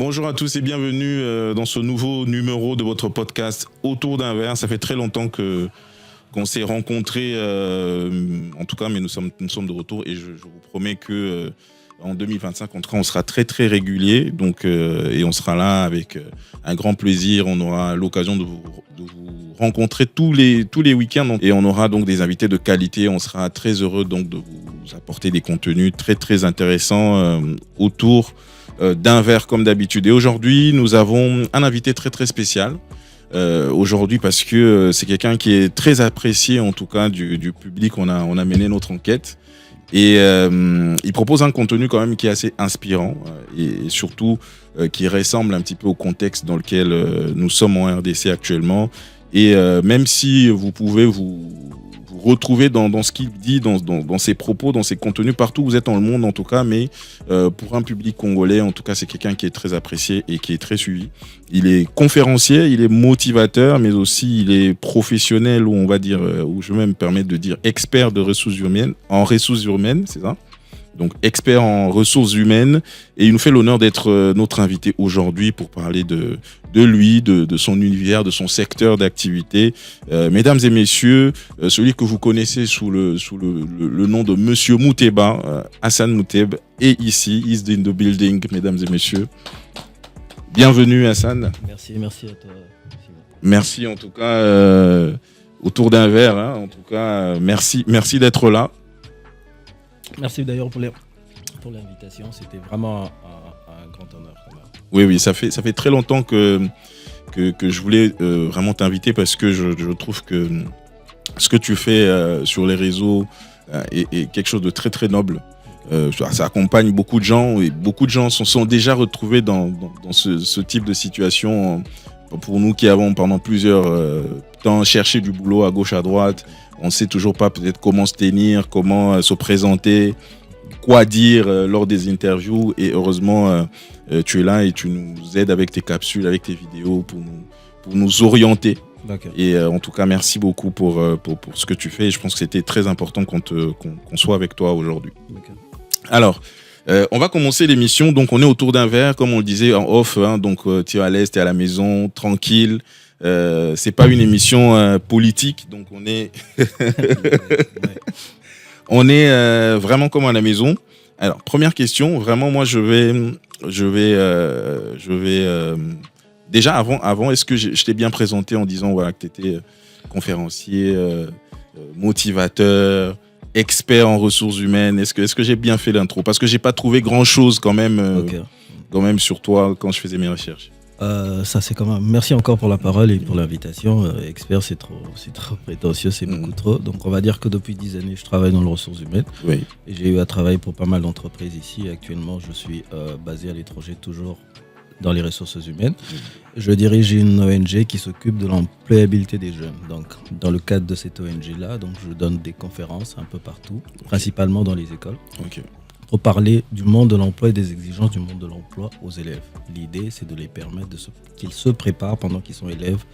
Bonjour à tous et bienvenue dans ce nouveau numéro de votre podcast Autour d'un verre. Ça fait très longtemps qu'on s'est rencontrés, en tout cas, mais nous sommes de retour et je vous promets que en 2025, en tout cas, on sera très très régulier. Donc, et on sera là avec un grand plaisir. On aura l'occasion de vous rencontrer tous les week-ends et on aura donc des invités de qualité. On sera très heureux donc de vous apporter des contenus très très intéressants autour d'un verre comme d'habitude. Et aujourd'hui, nous avons un invité très très spécial. Aujourd'hui parce que c'est quelqu'un qui est très apprécié en tout cas du public. On a mené notre enquête et il propose un contenu quand même qui est assez inspirant et surtout qui ressemble un petit peu au contexte dans lequel nous sommes en RDC actuellement. Et même si vous pouvez vous retrouver dans ce qu'il dit, dans ses propos, dans ses contenus, partout où vous êtes dans le monde en tout cas, mais pour un public congolais, en tout cas, c'est quelqu'un qui est très apprécié et qui est très suivi. Il est conférencier, il est motivateur, mais aussi il est professionnel, ou on va dire, ou je vais même me permettre de dire expert de ressources humaines, c'est ça ? Donc expert en ressources humaines, et il nous fait l'honneur d'être notre invité aujourd'hui pour parler de lui, de son univers, de son secteur d'activité. Mesdames et messieurs, celui que vous connaissez sous le nom de Monsieur Mouteba, Hassan Mouteb, est ici, is in the building, mesdames et messieurs. Bienvenue Hassan. Merci à toi. Merci en tout cas autour d'un verre, hein, en tout cas merci d'être là. Merci d'ailleurs pour l'invitation, c'était vraiment un grand honneur. Oui, ça fait très longtemps que je voulais vraiment t'inviter parce que je trouve que ce que tu fais sur les réseaux est quelque chose de très très noble. Ça accompagne beaucoup de gens et beaucoup de gens sont déjà retrouvés dans ce type de situation. Pour nous qui avons pendant plusieurs temps cherché du boulot à gauche à droite, on ne sait toujours pas peut-être comment se tenir, comment se présenter, quoi dire lors des interviews. Et heureusement, tu es là et tu nous aides avec tes capsules, avec tes vidéos pour nous orienter. D'accord. Et en tout cas, merci beaucoup pour ce que tu fais. Et je pense que c'était très important qu'on soit avec toi aujourd'hui. D'accord. Alors, on va commencer l'émission. Donc, on est autour d'un verre, comme on le disait en off. Hein, donc, tu es à l'aise, tu es à la maison, tranquille. C'est pas une émission politique, donc on est on est vraiment comme à la maison. Alors première question, vraiment moi je vais déjà avant est-ce que je t'ai bien présenté en disant voilà que tu étais conférencier, motivateur, expert en ressources humaines. Est-ce que j'ai bien fait l'intro parce que j'ai pas trouvé grand-chose quand même sur toi quand je faisais mes recherches. Ça c'est quand même. Merci encore pour la parole et pour l'invitation. Expert, c'est trop prétentieux, c'est beaucoup trop. Donc on va dire que depuis 10 années, je travaille dans les ressources humaines. Oui. Et j'ai eu à travailler pour pas mal d'entreprises ici. Actuellement, je suis basé à l'étranger, toujours dans les ressources humaines. Je dirige une ONG qui s'occupe de l'employabilité des jeunes. Donc dans le cadre de cette ONG-là, donc je donne des conférences un peu partout, principalement dans les écoles. Ok. Pour parler du monde de l'emploi et des exigences du monde de l'emploi aux élèves. L'idée, c'est de les permettre qu'ils se préparent pendant qu'ils sont élèves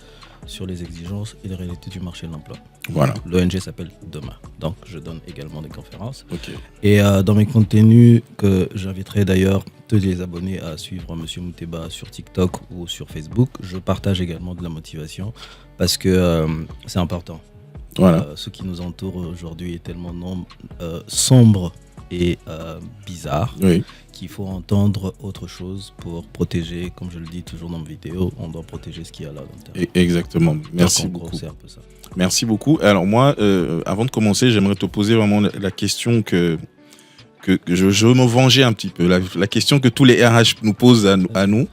sur les exigences et les réalités du marché de l'emploi. Voilà. L'ONG s'appelle Demain. Donc, je donne également des conférences. Ok. Et dans mes contenus, que j'inviterai d'ailleurs tous les abonnés à suivre Monsieur Mouteba sur TikTok ou sur Facebook, je partage également de la motivation parce que c'est important. Voilà. Ce qui nous entoure aujourd'hui est tellement sombre et bizarre, Oui. qu'il faut entendre autre chose pour protéger, comme je le dis toujours dans mes vidéos, on doit protéger ce qu'il y a là. Exactement. Merci beaucoup. beaucoup. C'est un peu ça. Merci beaucoup. Alors moi, avant de commencer, j'aimerais te poser vraiment la question que je me vengeais un petit peu. La question que tous les RH nous posent à nous.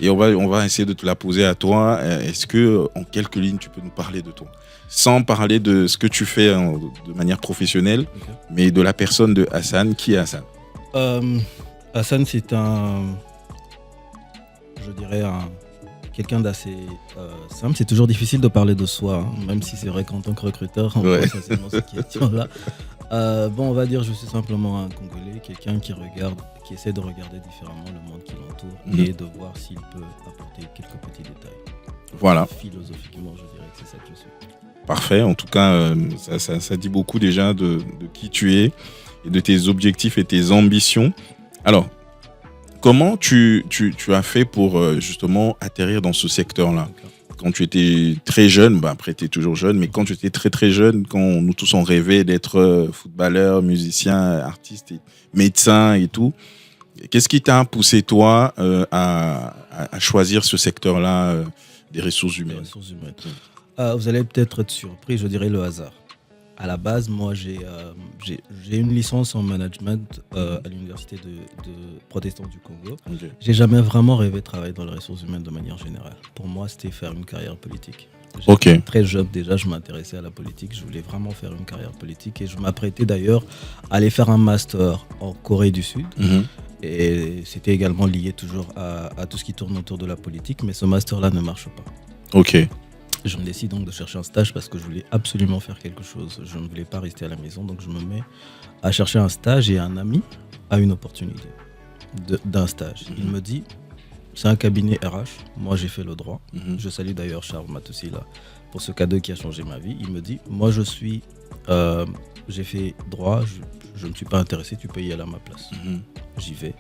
Et on va essayer de te la poser à toi. Est-ce que, en quelques lignes, tu peux nous parler de toi ? Sans parler de ce que tu fais de manière professionnelle, mais de la personne de Hassan. Qui est Hassan ? Hassan, c'est quelqu'un d'assez simple. C'est toujours difficile de parler de soi, hein, même si c'est vrai qu'en tant que recruteur, on pose facilement cette question-là. On va dire je suis simplement un Congolais, quelqu'un qui essaie de regarder différemment le monde qui l'entoure et de voir s'il peut apporter quelques petits détails. Voilà. Philosophiquement, je dirais que c'est ça que je suis. Parfait. En tout cas, ça dit beaucoup déjà de qui tu es et de tes objectifs et tes ambitions. Alors, Comment tu as fait pour justement atterrir dans ce secteur-là? Quand tu étais très jeune, après tu es toujours jeune, mais quand tu étais très très jeune, quand nous tous on rêvait d'être footballeur, musicien, artiste, médecin et tout, qu'est-ce qui t'a poussé toi à choisir ce secteur-là des ressources humaines? Vous allez peut-être être surpris, je dirais le hasard. À la base, moi, j'ai une licence en management à l'université de protestants du Congo. Okay. J'ai jamais vraiment rêvé de travailler dans les ressources humaines de manière générale. Pour moi, c'était faire une carrière politique. Très jeune déjà, je m'intéressais à la politique. Je voulais vraiment faire une carrière politique et je m'apprêtais d'ailleurs à aller faire un master en Corée du Sud. Et c'était également lié toujours à tout ce qui tourne autour de la politique, mais ce master-là ne marche pas. Ok. Je me décide donc de chercher un stage parce que je voulais absolument faire quelque chose. Je ne voulais pas rester à la maison, donc je me mets à chercher un stage et un ami a une opportunité d'un stage. Il me dit, c'est un cabinet RH, moi j'ai fait le droit. Je salue d'ailleurs Charles Matoussi là pour ce cadeau qui a changé ma vie. Il me dit, moi j'ai fait droit, je ne suis pas intéressé, tu peux y aller à ma place. J'y vais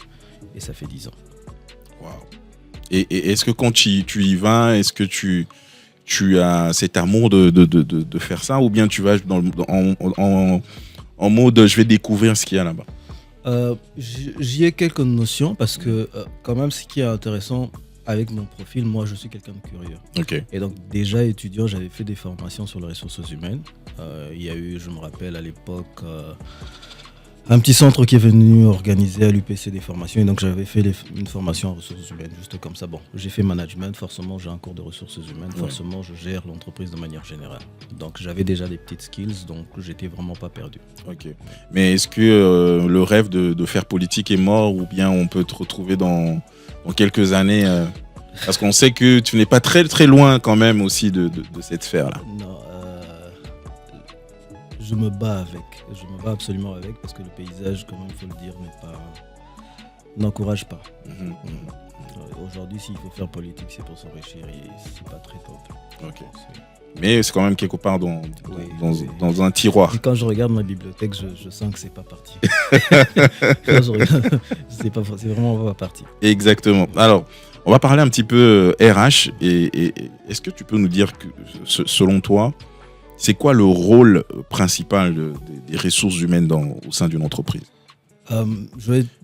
et ça fait 10 ans. Wow. Et est-ce que quand tu y vas, est-ce que tu as cet amour de faire ça, ou bien tu vas en mode je vais découvrir ce qu'il y a là-bas? J'y ai quelques notions parce que quand même ce qui est intéressant avec mon profil, moi je suis quelqu'un de curieux. Okay. Et donc déjà étudiant, j'avais fait des formations sur les ressources humaines. Il y a eu, je me rappelle à l'époque, un petit centre qui est venu organiser à l'UPC des formations, et donc j'avais fait une formation en ressources humaines, juste comme ça. Bon, j'ai fait management, forcément j'ai un cours de ressources humaines, forcément je gère l'entreprise de manière générale. Donc j'avais déjà des petites skills, donc j'étais vraiment pas perdu. Ok. Mais est-ce que le rêve de faire politique est mort, ou bien on peut te retrouver dans quelques années parce qu'on sait que tu n'es pas très très loin quand même aussi de cette sphère-là. Non, je me bats absolument avec, parce que le paysage, comme il faut le dire, n'encourage pas. Aujourd'hui, s'il faut faire politique, c'est pour s'enrichir et c'est pas très top. Okay. Mais c'est quand même quelque part dans un tiroir. Et quand je regarde ma bibliothèque, je sens que c'est pas parti. Quand je regarde, c'est vraiment pas parti. Exactement. Alors, on va parler un petit peu RH et est-ce que tu peux nous dire que, selon toi, c'est quoi le rôle principal des ressources humaines au sein d'une entreprise?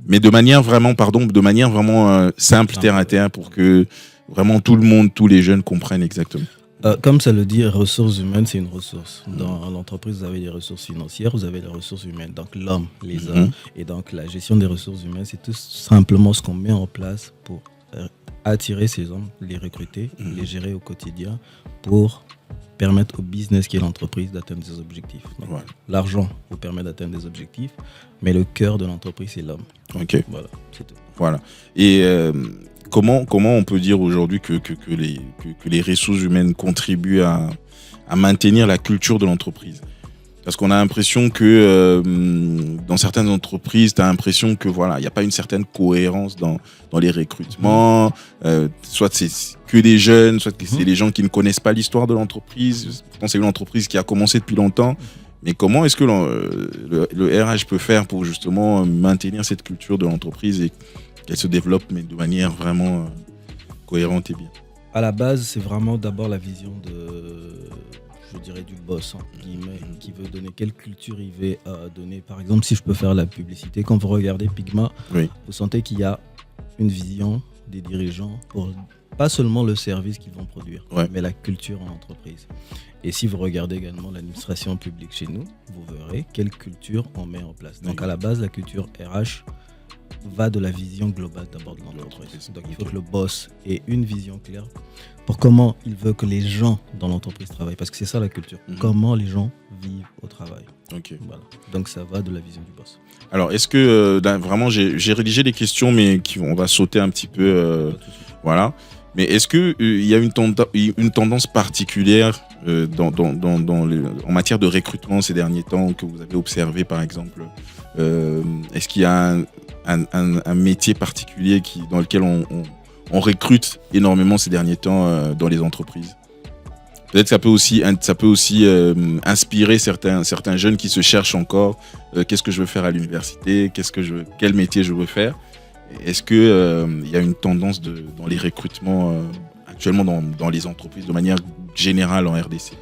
Mais de manière vraiment simple, terre à terre, pour que vraiment tout le monde, tous les jeunes comprennent exactement. Comme ça le dit, ressources humaines, c'est une ressource. Dans l'entreprise, vous avez les ressources financières, vous avez les ressources humaines, donc l'homme, les hommes. Et donc la gestion des ressources humaines, c'est tout simplement ce qu'on met en place pour attirer ces hommes, les recruter, les gérer au quotidien pour permettre au business qui est l'entreprise d'atteindre ses objectifs. Donc, l'argent vous permet d'atteindre des objectifs, mais le cœur de l'entreprise, c'est l'homme. Ok. Voilà, c'est tout. Voilà. Et comment on peut dire aujourd'hui que les ressources humaines contribuent à maintenir la culture de l'entreprise? Parce qu'on a l'impression que dans certaines entreprises, tu as l'impression que il n'y a pas une certaine cohérence dans les recrutements. Soit c'est que des jeunes, soit que c'est des gens qui ne connaissent pas l'histoire de l'entreprise. Pourtant, c'est une entreprise qui a commencé depuis longtemps. Mais comment est-ce que le RH peut faire pour justement maintenir cette culture de l'entreprise et qu'elle se développe, mais de manière vraiment cohérente et bien? À la base, c'est vraiment d'abord la vision je dirais du boss, qui veut donner quelle culture il veut donner. Par exemple, si je peux faire la publicité, quand vous regardez Pigma, vous sentez qu'il y a une vision des dirigeants pour pas seulement le service qu'ils vont produire, mais la culture en entreprise. Et si vous regardez également l'administration publique chez nous, vous verrez quelle culture on met en place. Donc à la base, la culture RH va de la vision globale d'abord de l'entreprise. Donc il faut que le boss ait une vision claire pour comment il veut que les gens dans l'entreprise travaillent. Parce que c'est ça la culture. Comment les gens vivent au travail. Voilà. Donc ça va de la vision du boss. Alors est-ce que vraiment j'ai rédigé des questions mais on va sauter un petit peu. Voilà. Mais est-ce qu'il y a une tendance particulière en matière de recrutement ces derniers temps que vous avez observé par exemple? Est-ce qu'il y a un métier particulier dans lequel on recrute énormément ces derniers temps dans les entreprises? Peut-être que ça peut aussi inspirer certains jeunes qui se cherchent encore. Qu'est-ce que je veux faire à l'université? Quel métier je veux faire? Est-ce qu'il y a une tendance dans les recrutements actuellement dans les entreprises de manière générale en RDC?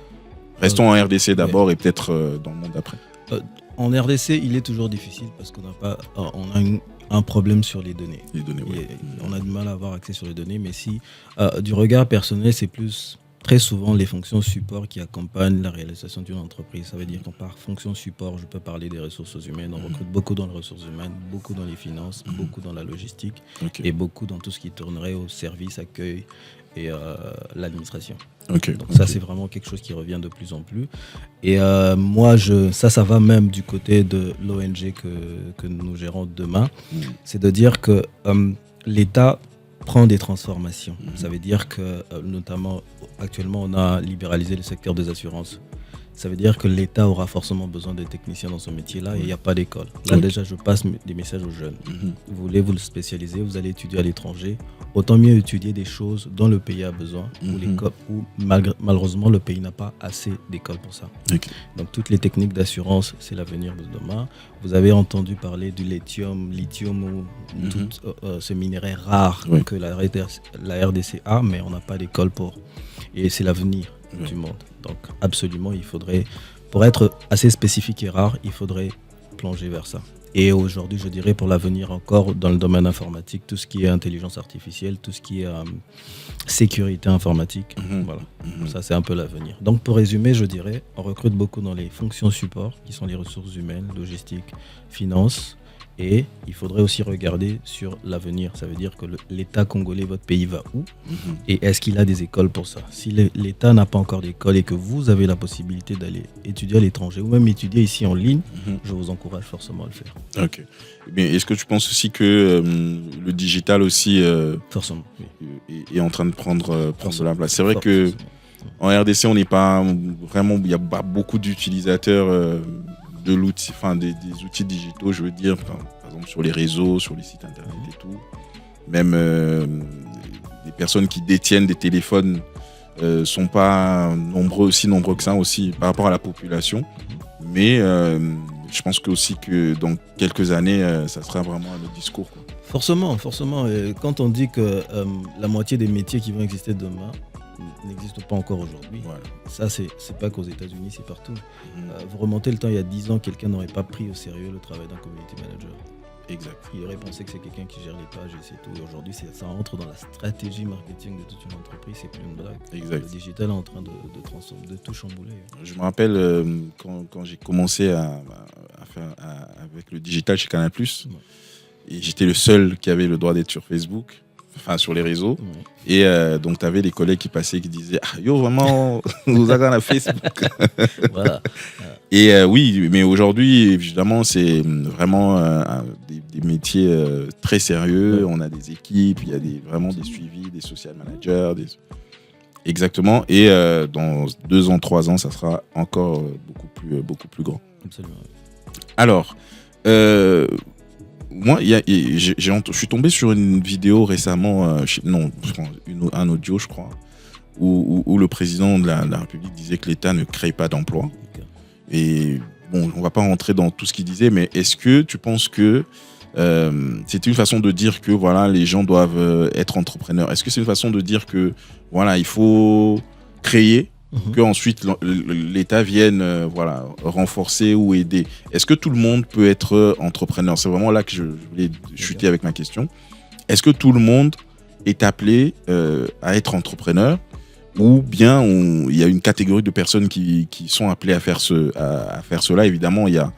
Restons en RDC d'abord et peut-être dans le monde après. En RDC, il est toujours difficile parce qu'on a un problème sur les données. Les données, oui. On a du mal à avoir accès sur les données, mais si du regard personnel, c'est plus très souvent les fonctions support qui accompagnent la réalisation d'une entreprise. Ça veut dire qu'en par fonction support, je peux parler des ressources humaines. On recrute beaucoup dans les ressources humaines, beaucoup dans les finances, beaucoup dans la logistique et beaucoup dans tout ce qui tournerait au service, accueil et l'administration. Donc ça, c'est vraiment quelque chose qui revient de plus en plus. Et moi, ça va même du côté de l'ONG que nous gérons demain. C'est de dire que l'État prend des transformations. Ça veut dire que, notamment, actuellement, on a libéralisé le secteur des assurances. Ça veut dire que l'État aura forcément besoin de techniciens dans ce métier-là et il n'y a pas d'école. Là, déjà, je passe des messages aux jeunes. Vous voulez vous le spécialiser, vous allez étudier à l'étranger. Autant mieux étudier des choses dont le pays a besoin, où malheureusement, le pays n'a pas assez d'écoles pour ça. Donc, toutes les techniques d'assurance, c'est l'avenir de demain. Vous avez entendu parler du lithium ou tout ce minerai rare que la RDC a, mais on n'a pas d'école pour. Et c'est l'avenir du monde. Donc absolument, il faudrait, pour être assez spécifique et rare, il faudrait plonger vers ça. Et aujourd'hui, je dirais pour l'avenir encore dans le domaine informatique, tout ce qui est intelligence artificielle, tout ce qui est sécurité informatique, voilà. Ça, c'est un peu l'avenir. Donc pour résumer, je dirais, on recrute beaucoup dans les fonctions support, qui sont les ressources humaines, logistique, finance. Et il faudrait aussi regarder sur l'avenir. Ça veut dire que l'État congolais, votre pays, va où? Et est-ce qu'il a des écoles pour ça? Si l'État n'a pas encore d'école et que vous avez la possibilité d'aller étudier à l'étranger ou même étudier ici en ligne, je vous encourage forcément à le faire. Ok. Mais est-ce que tu penses aussi que le digital aussi forcément, est en train de prendre la place? C'est vrai que en RDC, on n'est pas vraiment... Il y a pas beaucoup d'utilisateurs... de l'outil, enfin des outils digitaux, je veux dire, par exemple sur les réseaux, sur les sites internet et tout. Même les personnes qui détiennent des téléphones sont pas aussi nombreux que ça aussi par rapport à la population. Mais je pense aussi que dans quelques années, ça sera vraiment un autre discours, quoi. Forcément. Quand on dit que la moitié des métiers qui vont exister demain n'existe pas encore aujourd'hui. Voilà. Ça, c'est pas qu'aux États-Unis, c'est partout. Vous remontez le temps, il y a 10 ans, quelqu'un n'aurait pas pris au sérieux le travail d'un community manager. Exact. Il aurait pensé que c'est quelqu'un qui gère les pages et c'est tout. Et aujourd'hui, ça entre dans la stratégie marketing de toute une entreprise, c'est plus une blague. Exact. Le digital est en train de tout chambouler. Je me rappelle quand j'ai commencé à faire avec le digital chez Canal+, et j'étais le seul qui avait le droit d'être sur Facebook. Enfin, sur les réseaux. Et donc, tu avais des collègues qui passaient qui disaient « Ah, yo, vraiment, vous avez un Facebook ». Voilà. Et oui, mais aujourd'hui, évidemment, c'est vraiment des métiers très sérieux. On a des équipes, il y a vraiment des suivis, des social managers. Exactement. Et dans 2 ans, 3 ans, ça sera encore beaucoup plus grand. Absolument. Alors, moi, je suis tombé sur une vidéo récemment, un audio, je crois, où le président de la République disait que l'État ne crée pas d'emplois. Okay. Et bon, on ne va pas rentrer dans tout ce qu'il disait, mais est-ce que tu penses que c'est une façon de dire que voilà, les gens doivent être entrepreneurs? Est-ce que c'est une façon de dire que voilà, il faut créer, qu'ensuite l'État vienne renforcer ou aider? Est-ce que tout le monde peut être entrepreneur? C'est vraiment là que je voulais chuter avec ma question. Est-ce que tout le monde est appelé à être entrepreneur, ou bien il y a une catégorie de personnes qui sont appelées à faire cela? Évidemment, il y a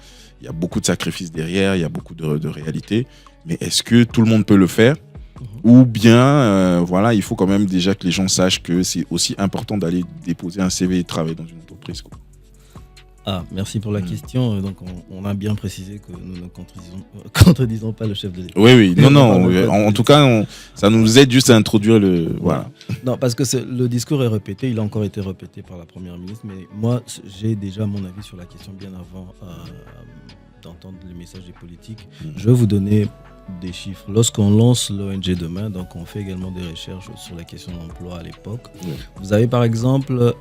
beaucoup de sacrifices derrière, il y a beaucoup de réalités, mais est-ce que tout le monde peut le faire? Ou bien, il faut quand même déjà que les gens sachent que c'est aussi important d'aller déposer un CV et travailler dans une entreprise, quoi. Merci pour la question. Donc, on a bien précisé que nous ne contredisons pas le chef de l'État. Oui. En tout cas, ça nous aide juste à introduire le... Voilà. Non, parce que le discours est répété. Il a encore été répété par la Première ministre. Mais moi, j'ai déjà mon avis sur la question bien avant d'entendre les messages des politiques. Je vais vous donner des chiffres. Lorsqu'on lance l'ONG demain, donc on fait également des recherches sur la question de l'emploi à l'époque. Vous avez par exemple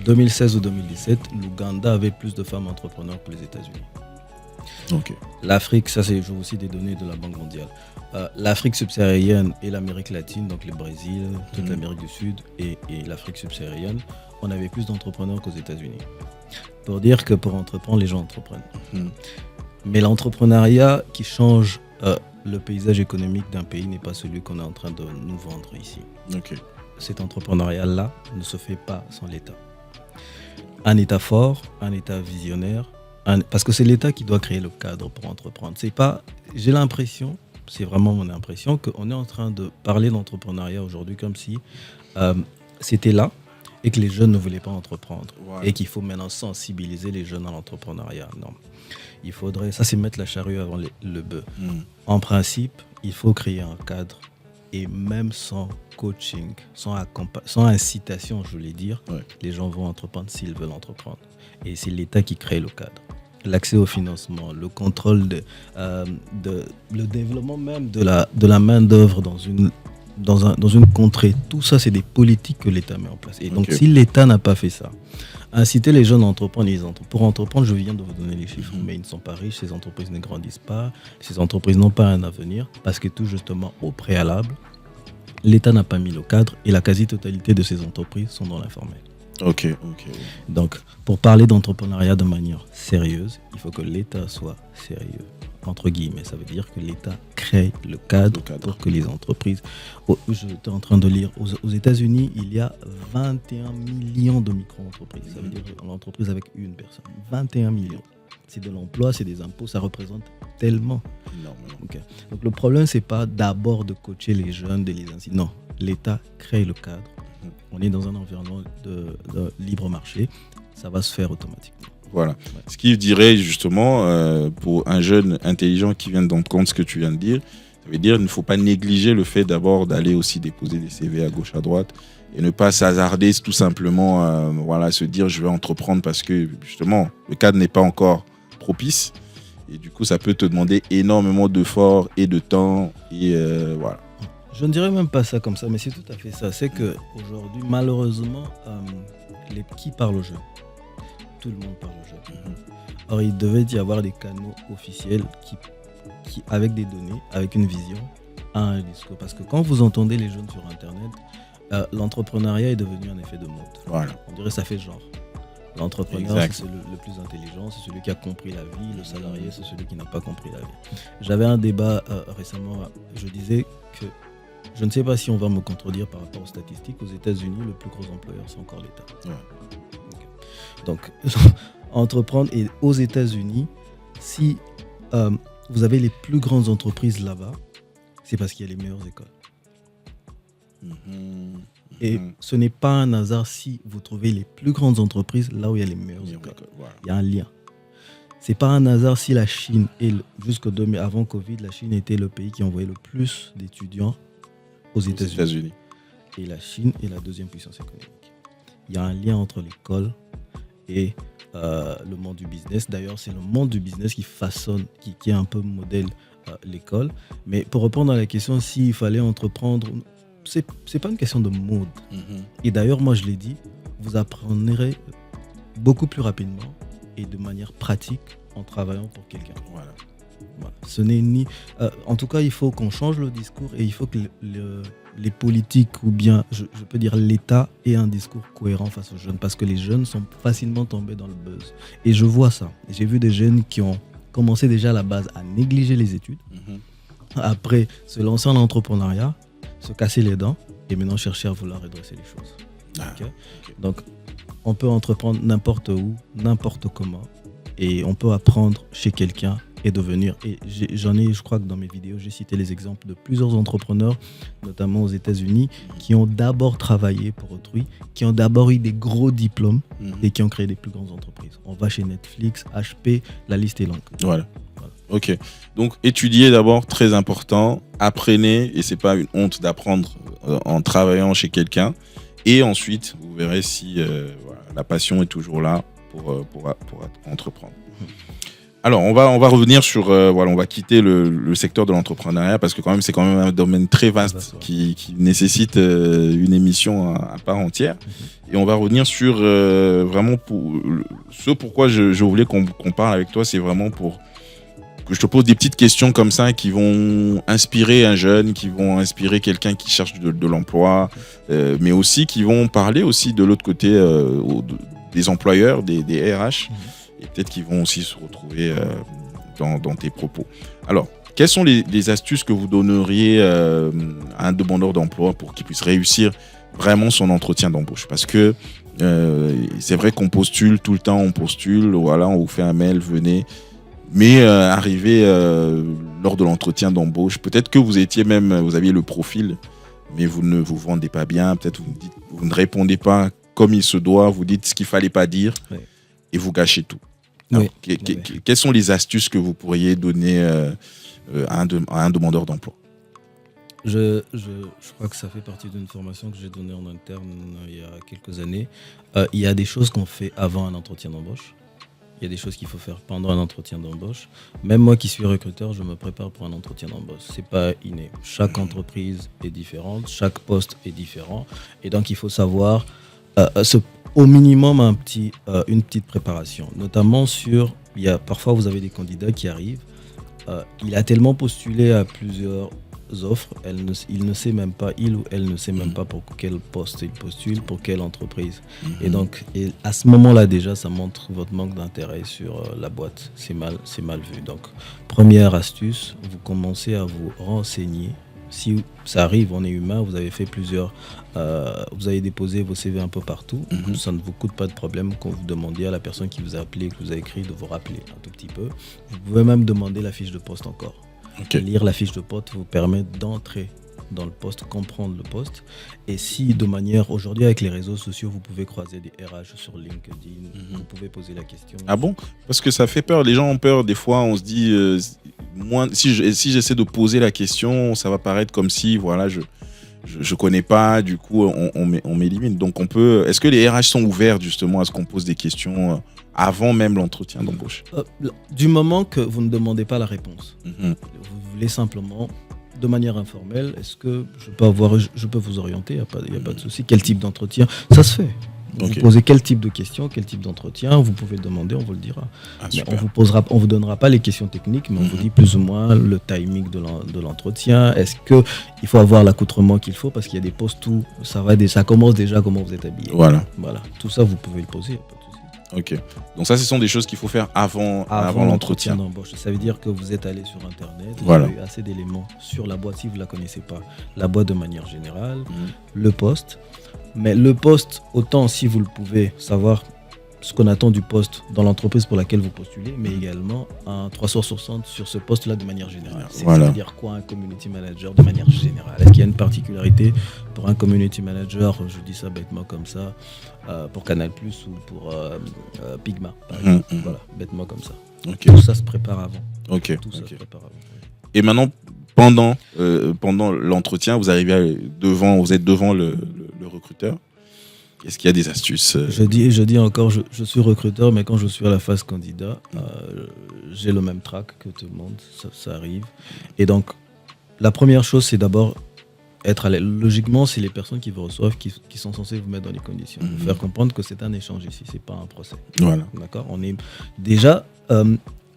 2016 ou 2017, l'Ouganda avait plus de femmes entrepreneurs que les États-Unis. Ok. L'Afrique, ça c'est aussi des données de la Banque mondiale. L'Afrique subsaharienne et l'Amérique latine, donc le Brésil, toute l'Amérique du Sud et l'Afrique subsaharienne, on avait plus d'entrepreneurs qu'aux États-Unis. Pour dire que pour entreprendre, les gens entreprennent. Mais l'entrepreneuriat qui change le paysage économique d'un pays n'est pas celui qu'on est en train de nous vendre ici. Ok. Cet entrepreneuriat-là ne se fait pas sans l'État. Un État fort, un État visionnaire, parce que c'est l'État qui doit créer le cadre pour entreprendre. C'est pas, j'ai l'impression, c'est vraiment mon impression, qu'on est en train de parler d'entrepreneuriat aujourd'hui comme si c'était là et que les jeunes ne voulaient pas entreprendre. Et qu'il faut maintenant sensibiliser les jeunes à l'entrepreneuriat. Non. Il faudrait, ça c'est mettre la charrue avant le bœuf. En principe, il faut créer un cadre et même sans coaching, sans incitation, je voulais dire, les gens vont entreprendre s'ils veulent entreprendre. Et c'est l'État qui crée le cadre. L'accès au financement, le contrôle, le développement même de la main-d'œuvre dans une contrée, tout ça, c'est des politiques que l'État met en place. Et donc, si l'État n'a pas fait ça, inciter les jeunes à entreprendre, pour entreprendre, je viens de vous donner les chiffres, mais ils ne sont pas riches, ces entreprises ne grandissent pas, ces entreprises n'ont pas un avenir, parce que tout justement, au préalable, l'État n'a pas mis le cadre et la quasi-totalité de ces entreprises sont dans l'informel. Ok. Donc, pour parler d'entrepreneuriat de manière sérieuse, il faut que l'État soit sérieux. Entre guillemets, ça veut dire que l'État crée le cadre pour que les entreprises... J'étais en train de lire, aux États-Unis, il y a 21 millions de micro-entreprises. Ça veut dire l'entreprise avec une personne. 21 millions. C'est de l'emploi, c'est des impôts, ça représente tellement. Okay. Donc le problème, c'est pas d'abord de coacher les jeunes, de les inciter. Non, l'État crée le cadre. On est dans un environnement de libre marché, ça va se faire automatiquement. Voilà. Ce qui dirait justement, pour un jeune intelligent qui vient d'entendre ce que tu viens de dire, ça veut dire qu'il ne faut pas négliger le fait d'abord d'aller aussi déposer des CV à gauche, à droite et ne pas s'hasarder tout simplement, se dire je vais entreprendre parce que justement le cadre n'est pas encore propice et du coup ça peut te demander énormément d'efforts et de temps et voilà. Je ne dirais même pas ça comme ça, mais c'est tout à fait ça. C'est qu'aujourd'hui, malheureusement, qui parle aux jeunes ? Tout le monde parle aux jeunes. Or, il devait y avoir des canaux officiels qui, avec des données, avec une vision, a un discours. Parce que quand vous entendez les jeunes sur Internet, l'entrepreneuriat est devenu un effet de mode. Voilà. On dirait que ça fait genre. L'entrepreneur, c'est le plus intelligent, c'est celui qui a compris la vie. Le salarié, c'est celui qui n'a pas compris la vie. J'avais un débat récemment, je disais que je ne sais pas si on va me contredire par rapport aux statistiques. Aux États-Unis, le plus gros employeur, c'est encore l'État. Donc, entreprendre. Et aux États-Unis, si vous avez les plus grandes entreprises là-bas, c'est parce qu'il y a les meilleures écoles. Et ce n'est pas un hasard si vous trouvez les plus grandes entreprises là où il y a les meilleures écoles. Voilà. Il y a un lien. C'est pas un hasard si la Chine, avant Covid, la Chine était le pays qui envoyait le plus d'étudiants aux États-Unis. Et la Chine est la deuxième puissance économique. Il y a un lien entre l'école et le monde du business. D'ailleurs, c'est le monde du business qui façonne, qui est un peu modèle l'école. Mais pour répondre à la question, s'il fallait entreprendre, c'est pas une question de mode. Et d'ailleurs, moi, je l'ai dit, vous apprendrez beaucoup plus rapidement et de manière pratique en travaillant pour quelqu'un. Voilà. Ce n'est ni... en tout cas, il faut qu'on change le discours et il faut que les politiques ou bien, je peux dire l'État, ait un discours cohérent face aux jeunes parce que les jeunes sont facilement tombés dans le buzz. Et je vois ça. J'ai vu des jeunes qui ont commencé déjà à la base à négliger les études, après se lancer en entrepreneuriat, se casser les dents et maintenant chercher à vouloir redresser les choses. Okay. Donc, on peut entreprendre n'importe où, n'importe comment et on peut apprendre chez quelqu'un et devenir. Et je crois que dans mes vidéos, j'ai cité les exemples de plusieurs entrepreneurs, notamment aux États-Unis, qui ont d'abord travaillé pour autrui, qui ont d'abord eu des gros diplômes et qui ont créé des plus grandes entreprises. On va chez Netflix, HP, la liste est longue. Voilà. Ok. Donc, étudier d'abord, très important. Apprenez, et c'est pas une honte d'apprendre en travaillant chez quelqu'un. Et ensuite, vous verrez si la passion est toujours là pour entreprendre. Alors, on va revenir sur, on va quitter le secteur de l'entrepreneuriat parce que c'est quand même un domaine très vaste qui nécessite une émission à part entière. Et on va revenir sur vraiment ce pourquoi je voulais qu'on parle avec toi, c'est vraiment pour je te pose des petites questions comme ça qui vont inspirer un jeune, qui vont inspirer quelqu'un qui cherche de l'emploi, mais aussi qui vont parler aussi de l'autre côté des employeurs, des RH, et peut-être qu'ils vont aussi se retrouver dans tes propos. Alors, quelles sont les astuces que vous donneriez à un demandeur d'emploi pour qu'il puisse réussir vraiment son entretien d'embauche? Parce que c'est vrai qu'on postule tout le temps, voilà, on vous fait un mail, venez. Mais arrivé lors de l'entretien d'embauche, peut-être que vous aviez le profil, mais vous ne vous vendez pas bien, peut-être vous ne répondez pas comme il se doit, vous dites ce qu'il fallait pas dire, et vous gâchez tout. Alors, quelles sont les astuces que vous pourriez donner à un demandeur d'emploi? Je crois que ça fait partie d'une formation que j'ai donnée en interne il y a quelques années. Il y a des choses qu'on fait avant un entretien d'embauche. Il y a des choses qu'il faut faire pendant un entretien d'embauche. Même moi qui suis recruteur, je me prépare pour un entretien d'embauche. C'est pas inné. Chaque entreprise est différente, chaque poste est différent. Et donc, il faut savoir au minimum une petite préparation. Notamment parfois, vous avez des candidats qui arrivent. Il a tellement postulé à plusieurs offres, il ne sait même pas, il ou elle ne sait même pas pour quel poste il postule, pour quelle entreprise. Et donc, à ce moment-là déjà, ça montre votre manque d'intérêt sur la boîte. C'est mal vu. Donc, première astuce, vous commencez à vous renseigner. Si ça arrive, on est humain, vous avez fait vous avez déposé vos CV un peu partout, ça ne vous coûte pas de problème quand vous demandiez à la personne qui vous a appelé, que vous a écrit, de vous rappeler un tout petit peu. Vous pouvez même demander la fiche de poste encore. Lire la fiche de poste vous permet d'entrer dans le poste, comprendre le poste. Et si de manière, aujourd'hui avec les réseaux sociaux, vous pouvez croiser des RH sur LinkedIn, vous pouvez poser la question. Ah bon? Parce que ça fait peur, les gens ont peur, des fois on se dit, si j'essaie de poser la question, ça va paraître comme si, voilà, je connais pas, du coup on m'élimine. Donc est-ce que les RH sont ouverts justement à ce qu'on pose des questions avant même l'entretien d'embauche? Du moment que vous ne demandez pas la réponse, vous voulez simplement, de manière informelle, est-ce que je peux vous orienter, il n'y a pas de souci, quel type d'entretien, ça se fait. Vous posez quel type de questions, quel type d'entretien, vous pouvez le demander, on vous le dira. Mais on vous donnera pas les questions techniques, mais on vous dit plus ou moins le timing de l'entretien. Est-ce qu'il faut avoir l'accoutrement qu'il faut, parce qu'il y a des postes où ça commence déjà comment vous êtes habillé. Voilà. Tout ça, vous pouvez le poser, pas de souci. Ok. Donc ça, ce sont des choses qu'il faut faire avant l'entretien d'embauche. Ça veut dire que vous êtes allé sur Internet, vous avez assez d'éléments sur la boîte, si vous ne la connaissez pas, la boîte de manière générale, le poste. Mais le poste, autant si vous le pouvez savoir ce qu'on attend du poste dans l'entreprise pour laquelle vous postulez, mais également un 360 sur ce poste-là de manière générale. Ça veut dire quoi un community manager de manière générale? Est-ce qu'il y a une particularité pour un community manager, je dis ça bêtement comme ça, pour Canal+ ou pour Pigma, par exemple. Voilà, bêtement comme ça. Tout ça se prépare avant. Se prépare avant. Et maintenant, pendant l'entretien, vous êtes devant le recruteur. Est-ce qu'il y a des astuces? Je dis encore, je suis recruteur, mais quand je suis à la phase candidat, j'ai le même track que tout le monde, ça arrive. Et donc, la première chose, c'est d'abord être à l'aise. Logiquement, c'est les personnes qui vous reçoivent qui sont censées vous mettre dans les conditions. Vous faire comprendre que c'est un échange ici, c'est pas un procès. Voilà. D'accord? On est déjà,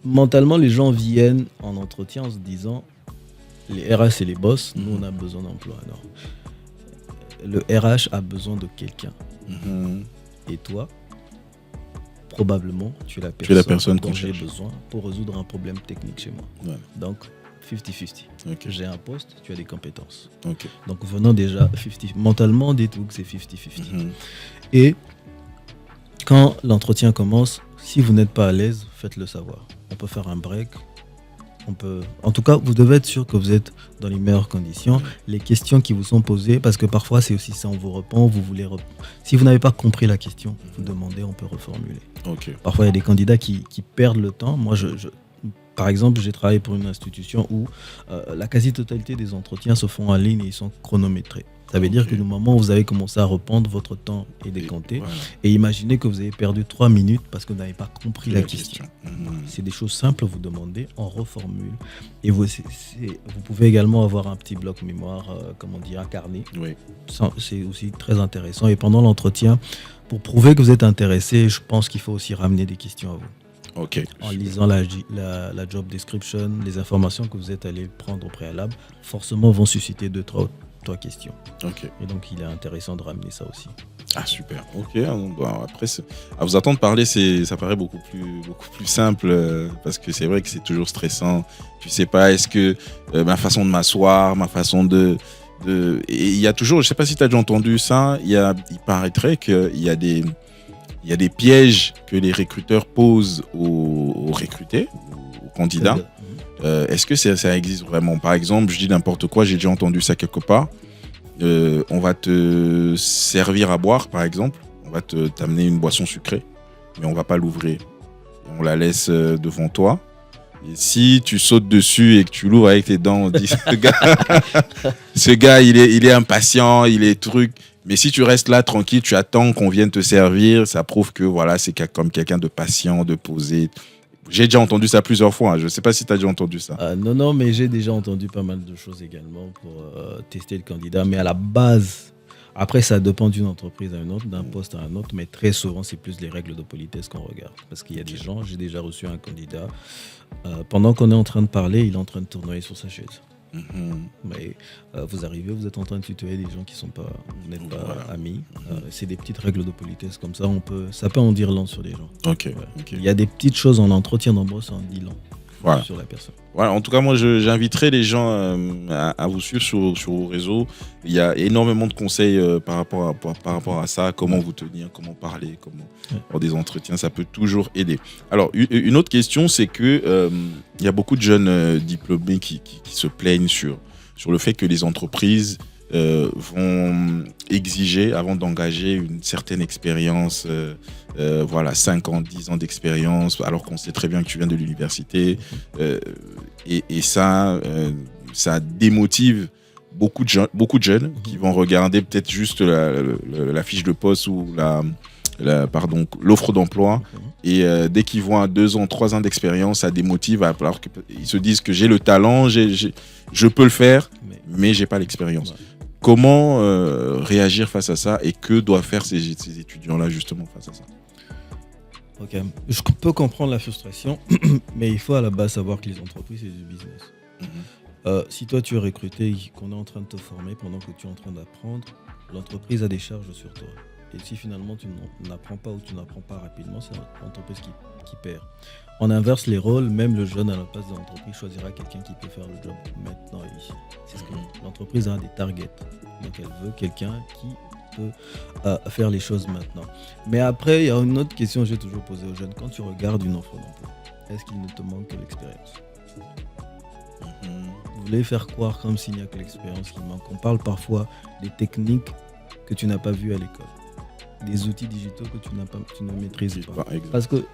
mentalement, les gens viennent en entretien en se disant, les RH, c'est les boss, nous, on a besoin d'emploi. Non. Le RH a besoin de quelqu'un. Et toi, probablement, tu es la personne dont j'ai besoin pour résoudre un problème technique chez moi. Ouais. Donc, 50-50. J'ai un poste, tu as des compétences. Donc, venons déjà 50. Mentalement, dites-vous que c'est 50-50. Et quand l'entretien commence, si vous n'êtes pas à l'aise, faites-le savoir. On peut faire un break. En tout cas, vous devez être sûr que vous êtes dans les meilleures conditions. Les questions qui vous sont posées, parce que parfois c'est aussi ça, on vous répond, si vous n'avez pas compris la question, vous demandez, on peut reformuler. Parfois il y a des candidats qui perdent le temps. Moi, par exemple, j'ai travaillé pour une institution où la quasi-totalité des entretiens se font en ligne et ils sont chronométrés. Ça veut dire que du moment où vous avez commencé à répondre, votre temps est décompté. Voilà. Et imaginez que vous avez perdu 3 minutes parce que vous n'avez pas compris la question. C'est des choses simples, vous demandez, on reformule. Et vous pouvez également avoir un petit bloc mémoire, un carnet. C'est aussi très intéressant. Et pendant l'entretien, pour prouver que vous êtes intéressé, je pense qu'il faut aussi ramener des questions à vous. Ok. En lisant la job description, les informations que vous êtes allé prendre au préalable, forcément vont susciter deux, trois questions. Ok. Et donc, il est intéressant de ramener ça aussi. Ah, super. Ok. Bon, après, à vous entendre parler, ça paraît beaucoup plus simple parce que c'est vrai que c'est toujours stressant. Tu sais pas, est-ce que ma façon de m'asseoir, ma façon de... Et il y a toujours, je sais pas si tu as déjà entendu ça, il paraîtrait qu'il y a des pièges que les recruteurs posent aux recrutés, aux candidats. Est-ce que ça existe vraiment? Par exemple, je dis n'importe quoi, j'ai déjà entendu ça quelque part. On va te servir à boire, par exemple. On va t'amener une boisson sucrée, mais on va pas l'ouvrir. On la laisse devant toi. Et si tu sautes dessus et que tu l'ouvres avec tes dents, on dit ce gars, il est impatient, il est truc. Mais si tu restes là tranquille, tu attends qu'on vienne te servir, ça prouve que voilà, c'est comme quelqu'un de patient, de posé. J'ai déjà entendu ça plusieurs fois. Je ne sais pas si tu as déjà entendu ça. Non, mais j'ai déjà entendu pas mal de choses également pour tester le candidat. Mais à la base, après, ça dépend d'une entreprise à une autre, d'un poste à un autre. Mais très souvent, c'est plus les règles de politesse qu'on regarde. Parce qu'il y a des gens, j'ai déjà reçu un candidat. Pendant qu'on est en train de parler, il est en train de tournoyer sur sa chaise. Mais vous arrivez, vous êtes en train de tutoyer des gens qui sont pas, vous n'êtes pas amis. C'est des petites règles de politesse comme ça. Ça peut en dire long sur les gens. Okay. Il y a des petites choses en entretien d'embauche, ça en dit long sur la personne. Voilà, en tout cas, moi, j'inviterai les gens à vous suivre sur vos réseaux. Il y a énormément de conseils par rapport à ça, comment vous tenir, comment parler, comment avoir des entretiens, ça peut toujours aider. Alors, une autre question, c'est que il y a beaucoup de jeunes diplômés qui se plaignent sur le fait que les entreprises vont exiger, avant d'engager, une certaine expérience, 5 ans, 10 ans d'expérience, alors qu'on sait très bien que tu viens de l'université. Et ça démotive beaucoup de jeunes qui vont regarder peut-être juste la fiche de poste ou l'offre d'emploi. Et dès qu'ils voient 2 ans, 3 ans d'expérience, ça démotive, alors qu'ils se disent que j'ai le talent, je peux le faire, mais j'ai pas l'expérience. Comment réagir face à ça et que doivent faire ces étudiants-là justement face à ça? Ok, je peux comprendre la frustration, mais il faut à la base savoir que les entreprises, c'est du business. Si toi tu es recruté et qu'on est en train de te former pendant que tu es en train d'apprendre, l'entreprise a des charges sur toi. Et si finalement tu n'apprends pas ou tu n'apprends pas rapidement, c'est l'entreprise qui perd. On inverse les rôles, même le jeune à la place de l'entreprise choisira quelqu'un qui peut faire le job maintenant et ici. C'est ce que l'entreprise a des targets. Donc elle veut quelqu'un qui peut faire les choses maintenant. Mais après, il y a une autre question que j'ai toujours posée aux jeunes. Quand tu regardes une offre d'emploi, est-ce qu'il ne te manque que l'expérience? Vous voulez faire croire comme s'il n'y a que l'expérience qui manque. On parle parfois des techniques que tu n'as pas vues à l'école, des outils digitaux que tu ne maîtrises pas. Parce que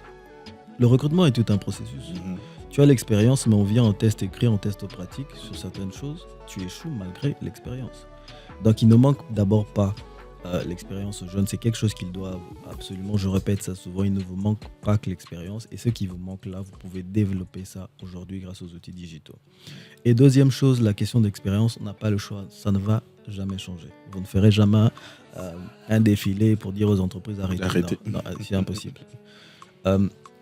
le recrutement est tout un processus. Tu as l'expérience, mais on vient en test écrit, en test pratique sur certaines choses. Tu échoues malgré l'expérience. Donc il ne manque d'abord pas l'expérience aux jeunes. C'est quelque chose qu'ils doivent absolument, je répète ça souvent, il ne vous manque pas que l'expérience. Et ce qui vous manque là, vous pouvez développer ça aujourd'hui grâce aux outils digitaux. Et deuxième chose, la question d'expérience, on n'a pas le choix. Ça ne va jamais changer. Vous ne ferez jamais un défilé pour dire aux entreprises arrêtez. Non, c'est impossible.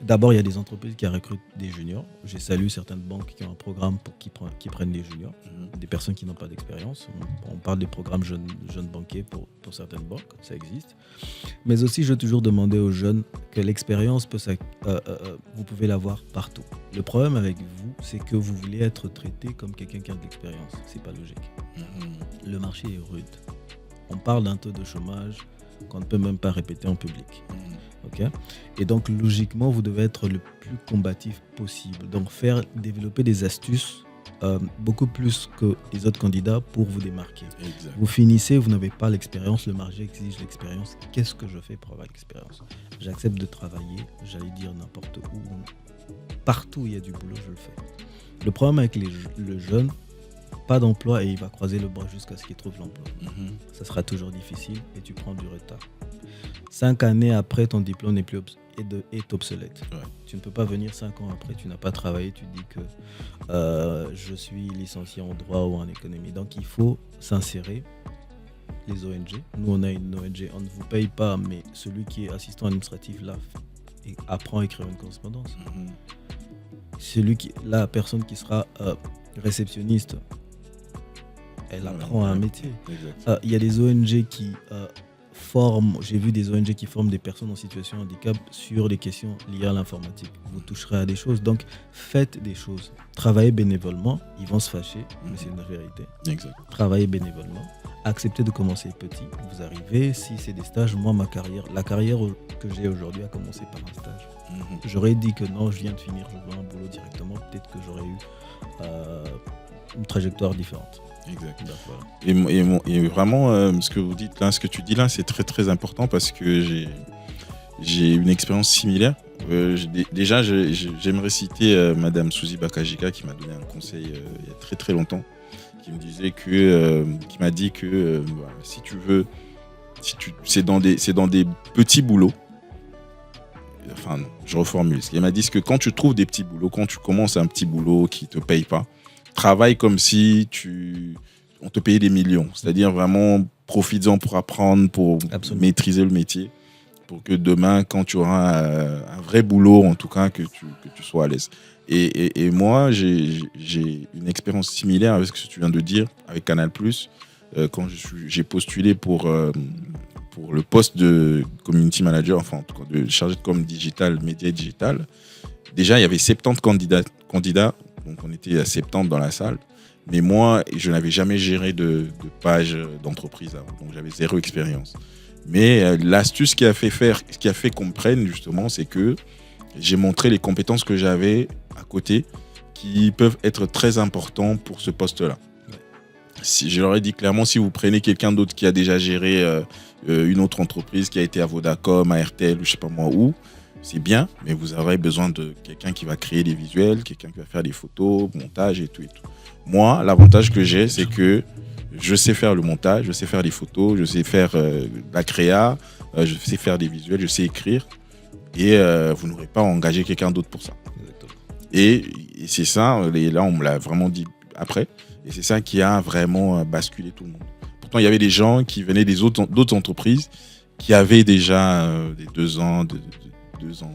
D'abord, il y a des entreprises qui recrutent des juniors. J'ai salué certaines banques qui ont un programme qui prennent des juniors, des personnes qui n'ont pas d'expérience. On parle des programmes jeunes banquiers pour certaines banques, ça existe. Mais aussi, je vais toujours demander aux jeunes que l'expérience, vous pouvez l'avoir partout. Le problème avec vous, c'est que vous voulez être traité comme quelqu'un qui a de l'expérience. C'est pas logique. Le marché est rude. On parle d'un taux de chômage qu'on ne peut même pas répéter en public. Okay. Et donc, logiquement, vous devez être le plus combatif possible. Donc, développer des astuces beaucoup plus que les autres candidats pour vous démarquer. Exact. Vous finissez, vous n'avez pas l'expérience, le marché exige l'expérience. Qu'est-ce que je fais pour avoir l'expérience? J'accepte de travailler, j'allais dire n'importe où. Partout où il y a du boulot, je le fais. Le problème avec le jeune, pas d'emploi et il va croiser le bras jusqu'à ce qu'il trouve l'emploi. Ça sera toujours difficile et tu prends du retard. 5 années après, ton diplôme est obsolète. Ouais. Tu ne peux pas venir 5 ans après, tu n'as pas travaillé, tu dis que je suis licencié en droit ou en économie. Donc il faut s'insérer. Les ONG, nous on a une ONG, on ne vous paye pas, mais celui qui est assistant administratif là apprend à écrire une correspondance. La personne qui sera réceptionniste, elle apprend un métier. Il y a des ONG qui forment, j'ai vu des ONG qui forment des personnes en situation de handicap sur les questions liées à l'informatique. Vous toucherez à des choses, donc faites des choses. Travaillez bénévolement, ils vont se fâcher, mais c'est une vérité. Travaillez bénévolement, acceptez de commencer petit, vous arrivez, si c'est des stages, moi la carrière que j'ai aujourd'hui a commencé par un stage. J'aurais dit que non, je viens de finir, je veux un boulot directement, peut-être que j'aurais eu une trajectoire différente. Et vraiment, ce que tu dis là, c'est très très important parce que j'ai une expérience similaire. Déjà, j'aimerais citer Madame Suzy Bakajika qui m'a donné un conseil il y a très très longtemps, qui m'a dit que si tu veux, c'est dans des petits boulots. Enfin non, je reformule. Elle m'a dit que quand tu trouves des petits boulots, quand tu commences un petit boulot qui te paye pas, travaille comme si on te payait des millions. C'est-à-dire vraiment profites-en pour apprendre, pour maîtriser le métier, pour que demain, quand tu auras un vrai boulot, en tout cas, que tu sois à l'aise. Et moi, j'ai une expérience similaire avec ce que tu viens de dire, avec Canal+. Quand j'ai postulé pour le poste de community manager, enfin en tout cas de chargé de com digital, média digital, déjà il y avait 70 candidats, donc on était à 70 dans la salle, mais moi je n'avais jamais géré de page d'entreprise avant, donc j'avais zéro expérience. Mais l'astuce qui a fait qu'on me prenne justement, c'est que j'ai montré les compétences que j'avais à côté qui peuvent être très importantes pour ce poste-là. Je leur ai dit clairement, si vous prenez quelqu'un d'autre qui a déjà géré une autre entreprise, qui a été à Vodacom, à RTL, ou je sais pas moi où, c'est bien, mais vous aurez besoin de quelqu'un qui va créer des visuels, quelqu'un qui va faire des photos, montage et tout et tout. Moi, l'avantage que j'ai, c'est que je sais faire le montage, je sais faire des photos, je sais faire la créa, je sais faire des visuels, je sais écrire, et vous n'aurez pas à engager quelqu'un d'autre pour ça. Et c'est ça, et là on me l'a vraiment dit après, et c'est ça qui a vraiment basculé tout le monde. Pourtant, il y avait des gens qui venaient d'autres entreprises qui avaient déjà des 2 ans,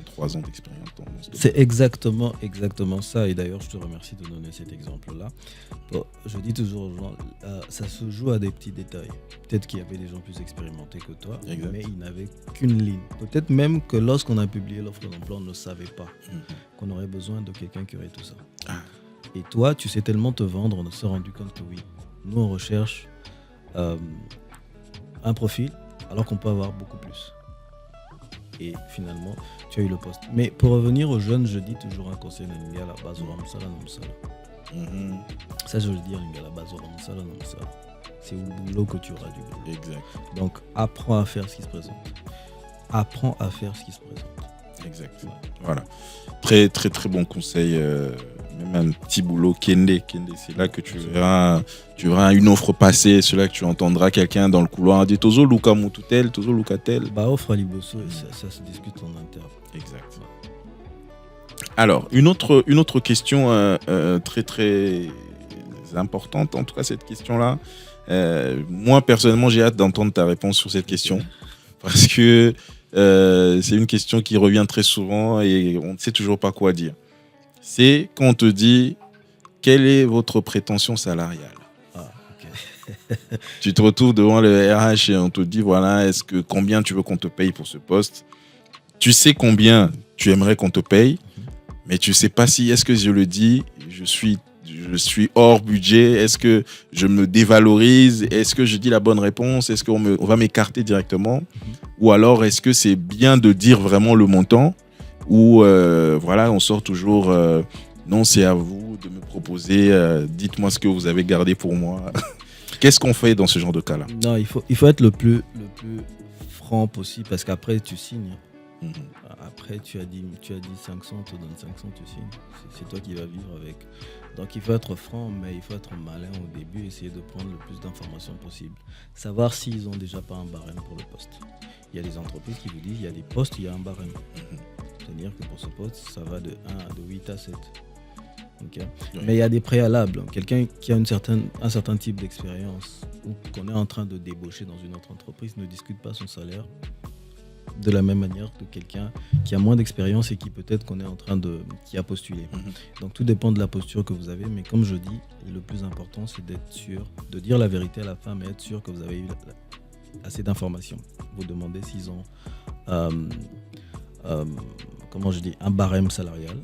3 ans d'expérience. C'est exactement ça. Et d'ailleurs, je te remercie de donner cet exemple-là. Bon, je dis toujours aux gens, ça se joue à des petits détails. Peut-être qu'il y avait des gens plus expérimentés que toi, mais ils n'avaient qu'une ligne. Peut-être même que lorsqu'on a publié l'offre d'emploi, on ne savait pas qu'on aurait besoin de quelqu'un qui aurait tout ça. Et toi, tu sais tellement te vendre, on s'est rendu compte que oui, nous on recherche un profil, alors qu'on peut avoir beaucoup plus. Et finalement, tu as eu le poste. Mais pour revenir aux jeunes, je dis toujours un conseil de Lingala, Bazora Moussala Moussala. Ça, je veux le dire, Lingala, Bazora Moussala Moussala. C'est au boulot que tu auras du boulot. Exact. Donc, apprends à faire ce qui se présente. Exact. Voilà. Très, très, très bon conseil. Même un petit boulot, Kende, c'est là que tu verras une offre passer, c'est là que tu entendras quelqu'un dans le couloir dire Tozo Luka Moututel, Tozo Luka Tel. Offre à Liboso, ça se discute en interne. Exact. Alors, une autre question très très importante, en tout cas cette question-là. Moi, personnellement, j'ai hâte d'entendre ta réponse sur cette question, parce que c'est une question qui revient très souvent et on ne sait toujours pas quoi dire. C'est quand on te dit quelle est votre prétention salariale. Tu te retrouves devant le RH et on te dit voilà, combien tu veux qu'on te paye pour ce poste. Tu sais combien tu aimerais qu'on te paye, mais tu sais pas si est-ce que je le dis, je suis hors budget, est-ce que je me dévalorise, est-ce que je dis la bonne réponse, est-ce qu'on va m'écarter directement, ou alors est-ce que c'est bien de dire vraiment le montant. Ou voilà, on sort toujours non, c'est à vous de me proposer, dites-moi ce que vous avez gardé pour moi. Qu'est-ce qu'on fait dans ce genre de cas-là? Non, il faut être le plus franc possible, parce qu'après tu signes. Après tu as dit 500, on te donne 500, tu signes. C'est toi qui vas vivre avec. Donc il faut être franc, mais il faut être malin au début, essayer de prendre le plus d'informations possible. Savoir s'ils ont déjà pas un barème pour le poste. Il y a des entreprises qui vous disent il y a des postes, il y a un barème. C'est-à-dire que pour ce poste, ça va de 8 à 7. Okay. Mais il y a des préalables. Quelqu'un qui a un certain type d'expérience ou qu'on est en train de débaucher dans une autre entreprise ne discute pas son salaire de la même manière que quelqu'un qui a moins d'expérience et qui peut-être qui a postulé. Donc tout dépend de la posture que vous avez, mais comme je dis, le plus important c'est d'être sûr, de dire la vérité à la fin, mais être sûr que vous avez eu assez d'informations. Vous demandez s'ils ont un barème salarial.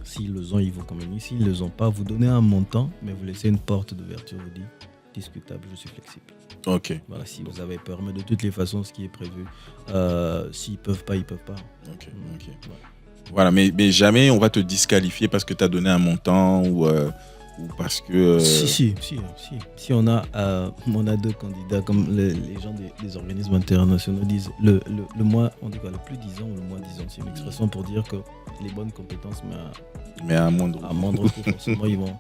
S'ils le ont, ils vous communiquent. S'ils ne le ont pas, vous donnez un montant, mais vous laissez une porte d'ouverture. Vous dites discutable, je suis flexible. Ok. Voilà, si vous avez peur, mais de toutes les façons, ce qui est prévu, s'ils peuvent pas, ils peuvent pas. Ok. Voilà, mais jamais on va te disqualifier parce que tu as donné un montant ou parce que. Si on a 2 candidats, comme les gens des organismes internationaux disent, le moins, on dit quoi, le plus 10 ans ou le moins 10 ans. C'est une expression pour dire que les bonnes compétences, mais à moindre coût, forcément, ils vont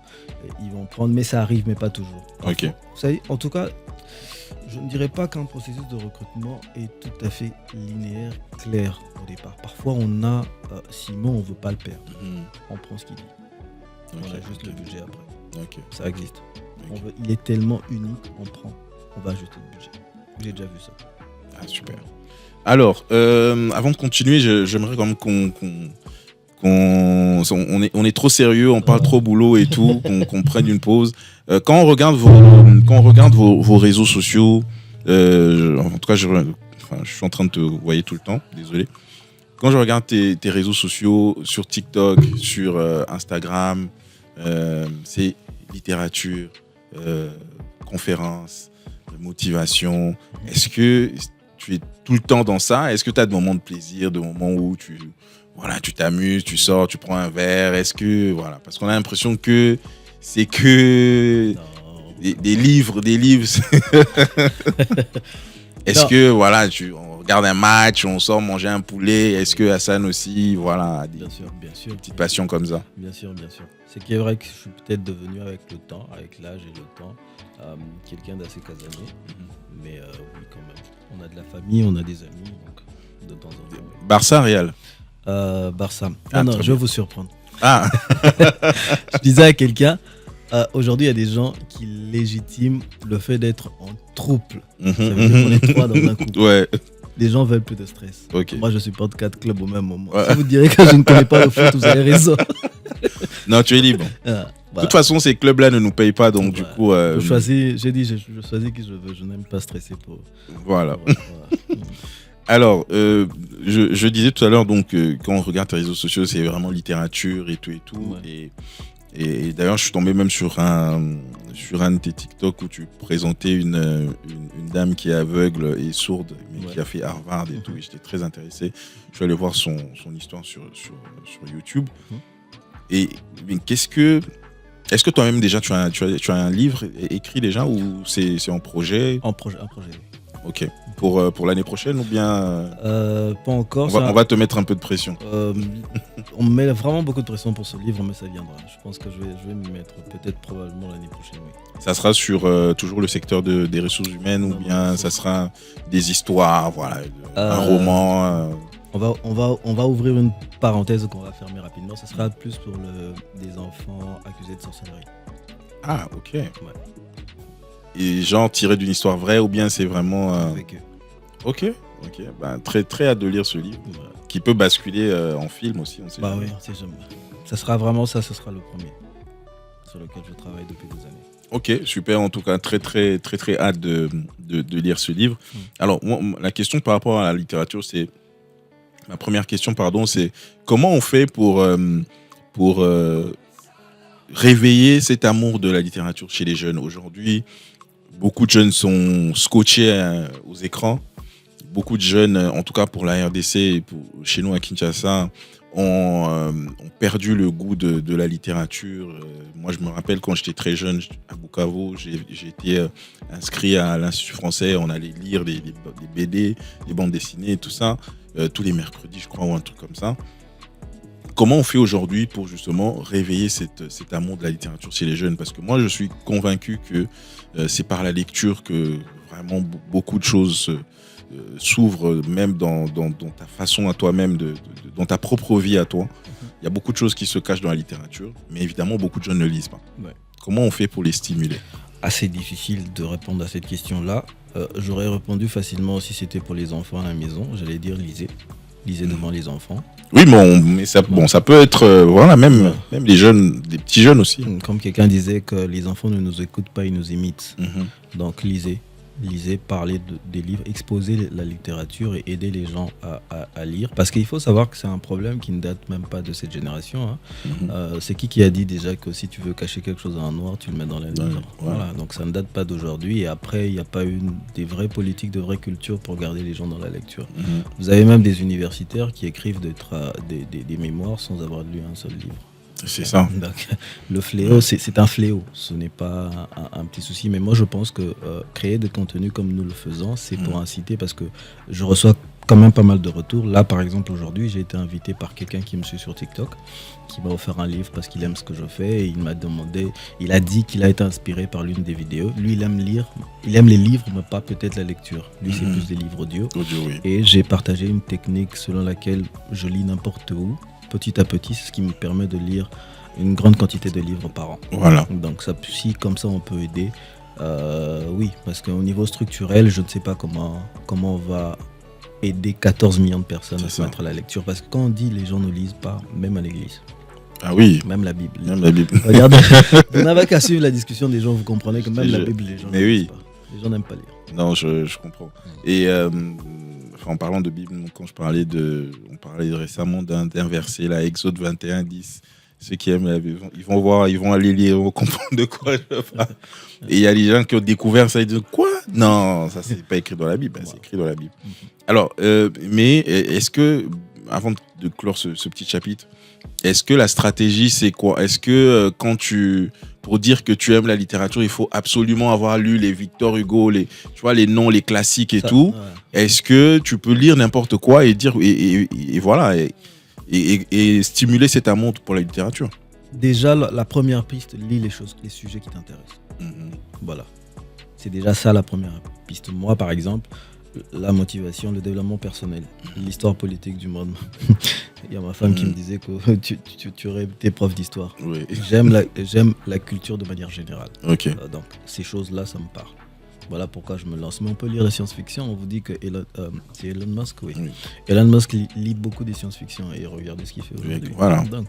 prendre, mais ça arrive, mais pas toujours. Parfois. Ok. Vous savez, en tout cas, je ne dirais pas qu'un processus de recrutement est tout à fait linéaire, clair au départ. Parfois, on a Simon, on ne veut pas le perdre. On prend ce qu'il dit. On a juste le budget après. Ça existe. Il est tellement unique, on va ajouter le budget. J'ai déjà vu ça. Ah, super. Alors, avant de continuer, j'aimerais quand même on est trop sérieux, on parle trop boulot et tout, qu'on prenne une pause. Quand on regarde vos réseaux sociaux, en tout cas, je suis en train de te voyer tout le temps, désolé. Quand je regarde tes réseaux sociaux sur TikTok, sur Instagram, c'est littérature, conférences, motivation. Est-ce que tu es tout le temps dans ça? Est-ce que tu as des moments de plaisir, des moments où tu t'amuses, tu sors, tu prends un verre? Est-ce que, voilà, parce qu'on a l'impression que c'est que des livres. Est-ce que, voilà, on regarde un match, on sort manger un poulet? Est-ce que Hassan aussi, voilà, bien sûr, petites passions comme ça? Bien sûr. C'est qu'il est vrai que je suis peut-être devenu avec le temps, avec l'âge et le temps, quelqu'un d'assez casanier. Mais oui, quand même. On a de la famille, on a des amis, donc de temps en temps. Oui. Barça, Real? Barça. Non, je vais vous surprendre. Ah. Je disais à quelqu'un, aujourd'hui, il y a des gens qui légitiment le fait d'être en trouble. Ça veut dire qu'on est 3 dans un couple. Ouais. Les gens veulent plus de stress. Okay. Moi, je supporte 4 clubs au même moment. Ouais. Si vous direz que je ne connais pas le foot, vous avez raison. Non, tu es libre. De toute façon, ces clubs-là ne nous payent pas, donc du coup... Je choisis qui je veux. Je n'aime pas stresser pour... Voilà. Alors, je disais tout à l'heure, donc, quand on regarde tes réseaux sociaux, c'est vraiment littérature et tout. Ouais. Et d'ailleurs, je suis tombé même sur un de tes TikTok où tu présentais une dame qui est aveugle et sourde, mais qui a fait Harvard et tout. Et j'étais très intéressé. Je suis allé voir son histoire sur YouTube. Et mais est-ce que toi-même déjà tu as un livre écrit déjà ou c'est en projet? Un projet. Ok. Pour l'année prochaine ou bien pas encore. On va te mettre un peu de pression. On me met vraiment beaucoup de pression pour ce livre, mais ça viendra. Je pense que je vais m'y mettre peut-être probablement l'année prochaine. Oui. Ça sera sur toujours le secteur des ressources humaines ou bien ça sera des histoires, voilà, un roman. On va ouvrir une parenthèse qu'on va fermer rapidement. Ça sera plus pour des enfants accusés de sorcellerie. Ah, ok. Ouais. Et genre tiré d'une histoire vraie ou bien c'est vraiment... Avec eux. Ok. Ben, très, très hâte de lire ce livre, qui peut basculer en film aussi. On sait jamais. Oui, on sait jamais. Ça sera vraiment ça, ce sera le premier sur lequel je travaille depuis des années. Ok, super. En tout cas, très, très, très, très hâte de lire ce livre. Alors, moi, la question par rapport à la littérature, c'est... Ma première question, c'est comment on fait pour réveiller cet amour de la littérature chez les jeunes? Aujourd'hui, beaucoup de jeunes sont scotchés aux écrans. Beaucoup de jeunes, en tout cas pour la RDC et chez nous à Kinshasa, ont perdu le goût de la littérature. Moi, je me rappelle quand j'étais très jeune à Bukavu, j'ai été inscrit à l'Institut français. On allait lire des BD, des bandes dessinées et tout ça, tous les mercredis, je crois, ou un truc comme ça. Comment on fait aujourd'hui pour justement réveiller cet amour de la littérature chez les jeunes? Parce que moi, je suis convaincu que c'est par la lecture que vraiment beaucoup de choses s'ouvrent, même dans ta façon à toi-même, dans ta propre vie à toi. Il y a beaucoup de choses qui se cachent dans la littérature, mais évidemment, beaucoup de jeunes ne lisent pas. Ouais. Comment on fait pour les stimuler? Assez difficile de répondre à cette question-là. j'aurais répondu facilement si c'était pour les enfants à la maison. J'allais dire lisez devant les enfants. Oui, mais ça peut être voilà, même les jeunes, les petits jeunes aussi. Comme quelqu'un disait que les enfants ne nous écoutent pas, ils nous imitent. Donc lisez, parlez des livres, exposez la littérature et aidez les gens à lire. Parce qu'il faut savoir que c'est un problème qui ne date même pas de cette génération. Hein. C'est qui a dit déjà que si tu veux cacher quelque chose en noir, tu le mets dans la lumière. Voilà. Donc ça ne date pas d'aujourd'hui. Et après, il n'y a pas eu des vraies politiques, de vraie culture pour garder les gens dans la lecture. Vous avez même des universitaires qui écrivent des mémoires sans avoir lu un seul livre. C'est ça. Donc, le fléau, c'est un fléau. Ce n'est pas un petit souci. Mais moi, je pense que créer des contenus comme nous le faisons, c'est pour inciter, parce que je reçois quand même pas mal de retours. Là, par exemple, aujourd'hui, j'ai été invité par quelqu'un qui me suit sur TikTok, qui m'a offert un livre parce qu'il aime ce que je fais. Et il a dit qu'il a été inspiré par l'une des vidéos. Lui, il aime lire. Il aime les livres, mais pas peut-être la lecture. Lui, c'est plus des livres audio. Oui. Et j'ai partagé une technique selon laquelle je lis n'importe où. Petit à petit, c'est ce qui me permet de lire une grande quantité de livres par an. Voilà. Donc si comme ça on peut aider, oui, parce qu'au niveau structurel, je ne sais pas comment on va aider 14 millions de personnes à se mettre à la lecture. Parce que quand on dit les gens ne lisent pas, même à l'église. Ah oui. Même la Bible. Regardez, vous n'avez qu'à suivre la discussion des gens, vous comprenez que même la Bible, les gens ne lisent pas. Les gens n'aiment pas lire. Non, je comprends. Et en parlant de Bible, quand on parlait récemment d'un verset, là, Exode 21:10. Ceux qui aiment la Bible, ils vont voir, ils vont aller lire, ils vont comprendre de quoi je parle. Et il y a des gens qui ont découvert ça, ils disent quoi ? Non, ça c'est pas écrit dans la Bible, c'est écrit dans la Bible. Alors, mais est-ce que, avant de clore ce petit chapitre, est-ce que la stratégie c'est quoi ? Est-ce que pour dire que tu aimes la littérature, il faut absolument avoir lu les Victor Hugo, les noms, les classiques et tout. Ouais. Est-ce que tu peux lire n'importe quoi et dire et voilà et stimuler cet amour pour la littérature ? Déjà, la première piste, lis les sujets qui t'intéressent. Voilà. C'est déjà ça la première piste. Moi, par exemple, la motivation, le développement personnel, l'histoire politique du monde. Il y a ma femme qui me disait que tu aurais été prof d'histoire. Oui. J'aime la culture de manière générale. Okay. Donc, ces choses-là, ça me parle. Voilà pourquoi je me lance. Mais on peut lire la science-fiction. On vous dit que c'est Elon Musk, oui. Elon Musk lit beaucoup de science-fiction et regardez ce qu'il fait aujourd'hui. Voilà. Donc,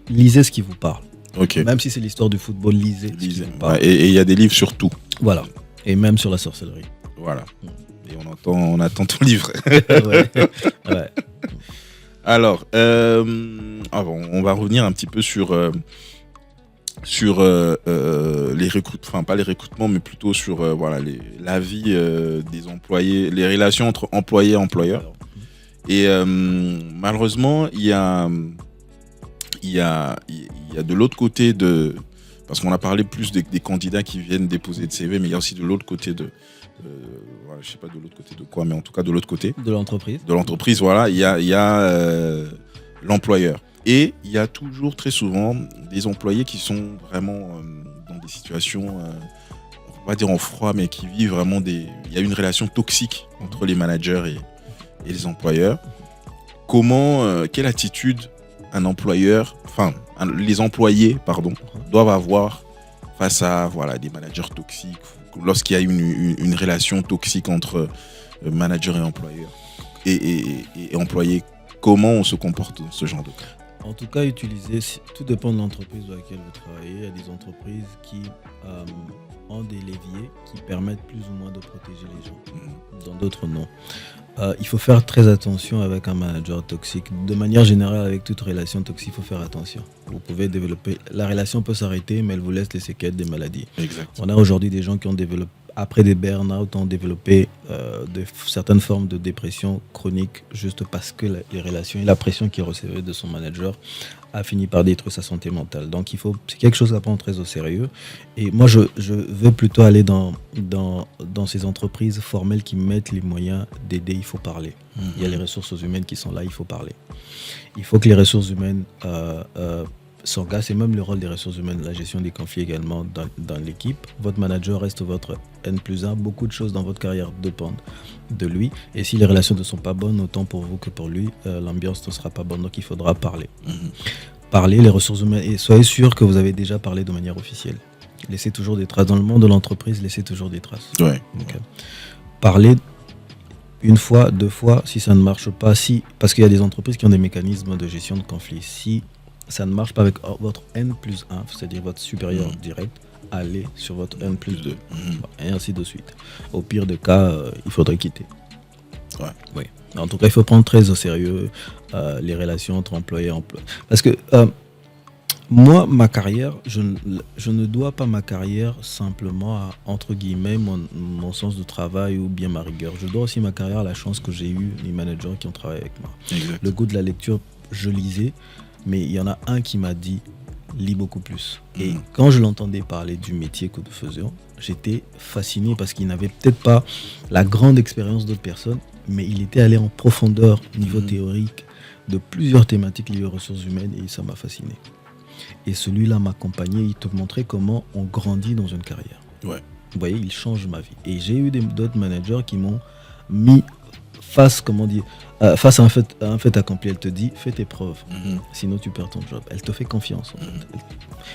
lisez ce qui vous parle. Okay. Même si c'est l'histoire du football, lisez ce qui vous parle. Ouais, et il y a des livres sur tout. Voilà. Et même sur la sorcellerie. Voilà. Et on attend ton livre. Ouais. Alors, on va revenir un petit peu sur les recrutements, enfin pas les recrutements, mais plutôt sur la vie des employés, les relations entre employés et employeurs. Et malheureusement, il y a de l'autre côté parce qu'on a parlé plus des candidats qui viennent déposer de CV, mais il y a aussi de l'autre côté je sais pas de l'autre côté de quoi, mais en tout cas de l'autre côté. De l'entreprise. De l'entreprise, voilà. Il y a l'employeur. Et il y a toujours, très souvent, des employés qui sont vraiment dans des situations, on va pas dire en froid, mais qui vivent vraiment il y a une relation toxique entre les managers et les employeurs. Quelle attitude les employés, doivent avoir face à des managers toxiques, lorsqu'il y a une relation toxique entre manager et employeur et employé, comment on se comporte dans ce genre de cas ? En tout cas, tout dépend de l'entreprise dans laquelle vous travaillez. Il y a des entreprises qui ont des leviers qui permettent plus ou moins de protéger les gens. Dans d'autres, non. Il faut faire très attention avec un manager toxique. De manière générale, avec toute relation toxique, il faut faire attention. Vous pouvez développer... La relation peut s'arrêter, mais elle vous laisse les séquelles des maladies. Exactement. On a aujourd'hui des gens qui ont développé, après des burn-out, ont développé certaines formes de dépression chronique juste parce que les relations et la pression qu'il recevait de son manager a fini par détruire sa santé mentale. Donc c'est quelque chose à prendre très au sérieux. Et moi, je veux plutôt aller dans ces entreprises formelles qui mettent les moyens d'aider. Il faut parler. Il y a les ressources humaines qui sont là, il faut parler. Il faut que les ressources humaines s'engagent. C'est même le rôle des ressources humaines, la gestion des conflits également dans l'équipe. Votre manager reste votre N+1. Beaucoup de choses dans votre carrière dépendent de lui. Et si les relations ne sont pas bonnes, autant pour vous que pour lui, l'ambiance ne sera pas bonne. Donc il faudra parler. Parler les ressources humaines. Et soyez sûr que vous avez déjà parlé de manière officielle. Laisser toujours des traces. Dans le monde de l'entreprise, laisser toujours des traces. Ouais. Donc, parler une fois, 2 fois, si ça ne marche pas, parce qu'il y a des entreprises qui ont des mécanismes de gestion de conflit. Si ça ne marche pas avec votre N+1, c'est-à-dire votre supérieur direct, allez sur votre N+2, et ainsi de suite. Au pire des cas, il faudrait quitter. Ouais. Oui. En tout cas, il faut prendre très au sérieux les relations entre employés et employés. Parce que moi, ma carrière, je ne dois pas ma carrière simplement à, entre guillemets, mon sens de travail ou bien ma rigueur. Je dois aussi ma carrière à la chance que j'ai eue, les managers qui ont travaillé avec moi. Exact. Le goût de la lecture, je lisais, mais il y en a un qui m'a dit « lis beaucoup plus ». Et quand je l'entendais parler du métier que nous faisions, j'étais fasciné parce qu'il n'avait peut-être pas la grande expérience d'autres personnes, mais il était allé en profondeur, niveau théorique, de plusieurs thématiques liées aux ressources humaines et ça m'a fasciné. Et celui-là m'accompagnait, il te montrait comment on grandit dans une carrière. Ouais. Vous voyez, il change ma vie. Et j'ai eu d'autres managers qui m'ont mis face, face à un fait accompli. Elle te dit, fais tes preuves, sinon tu perds ton job. Elle te fait confiance. En fait.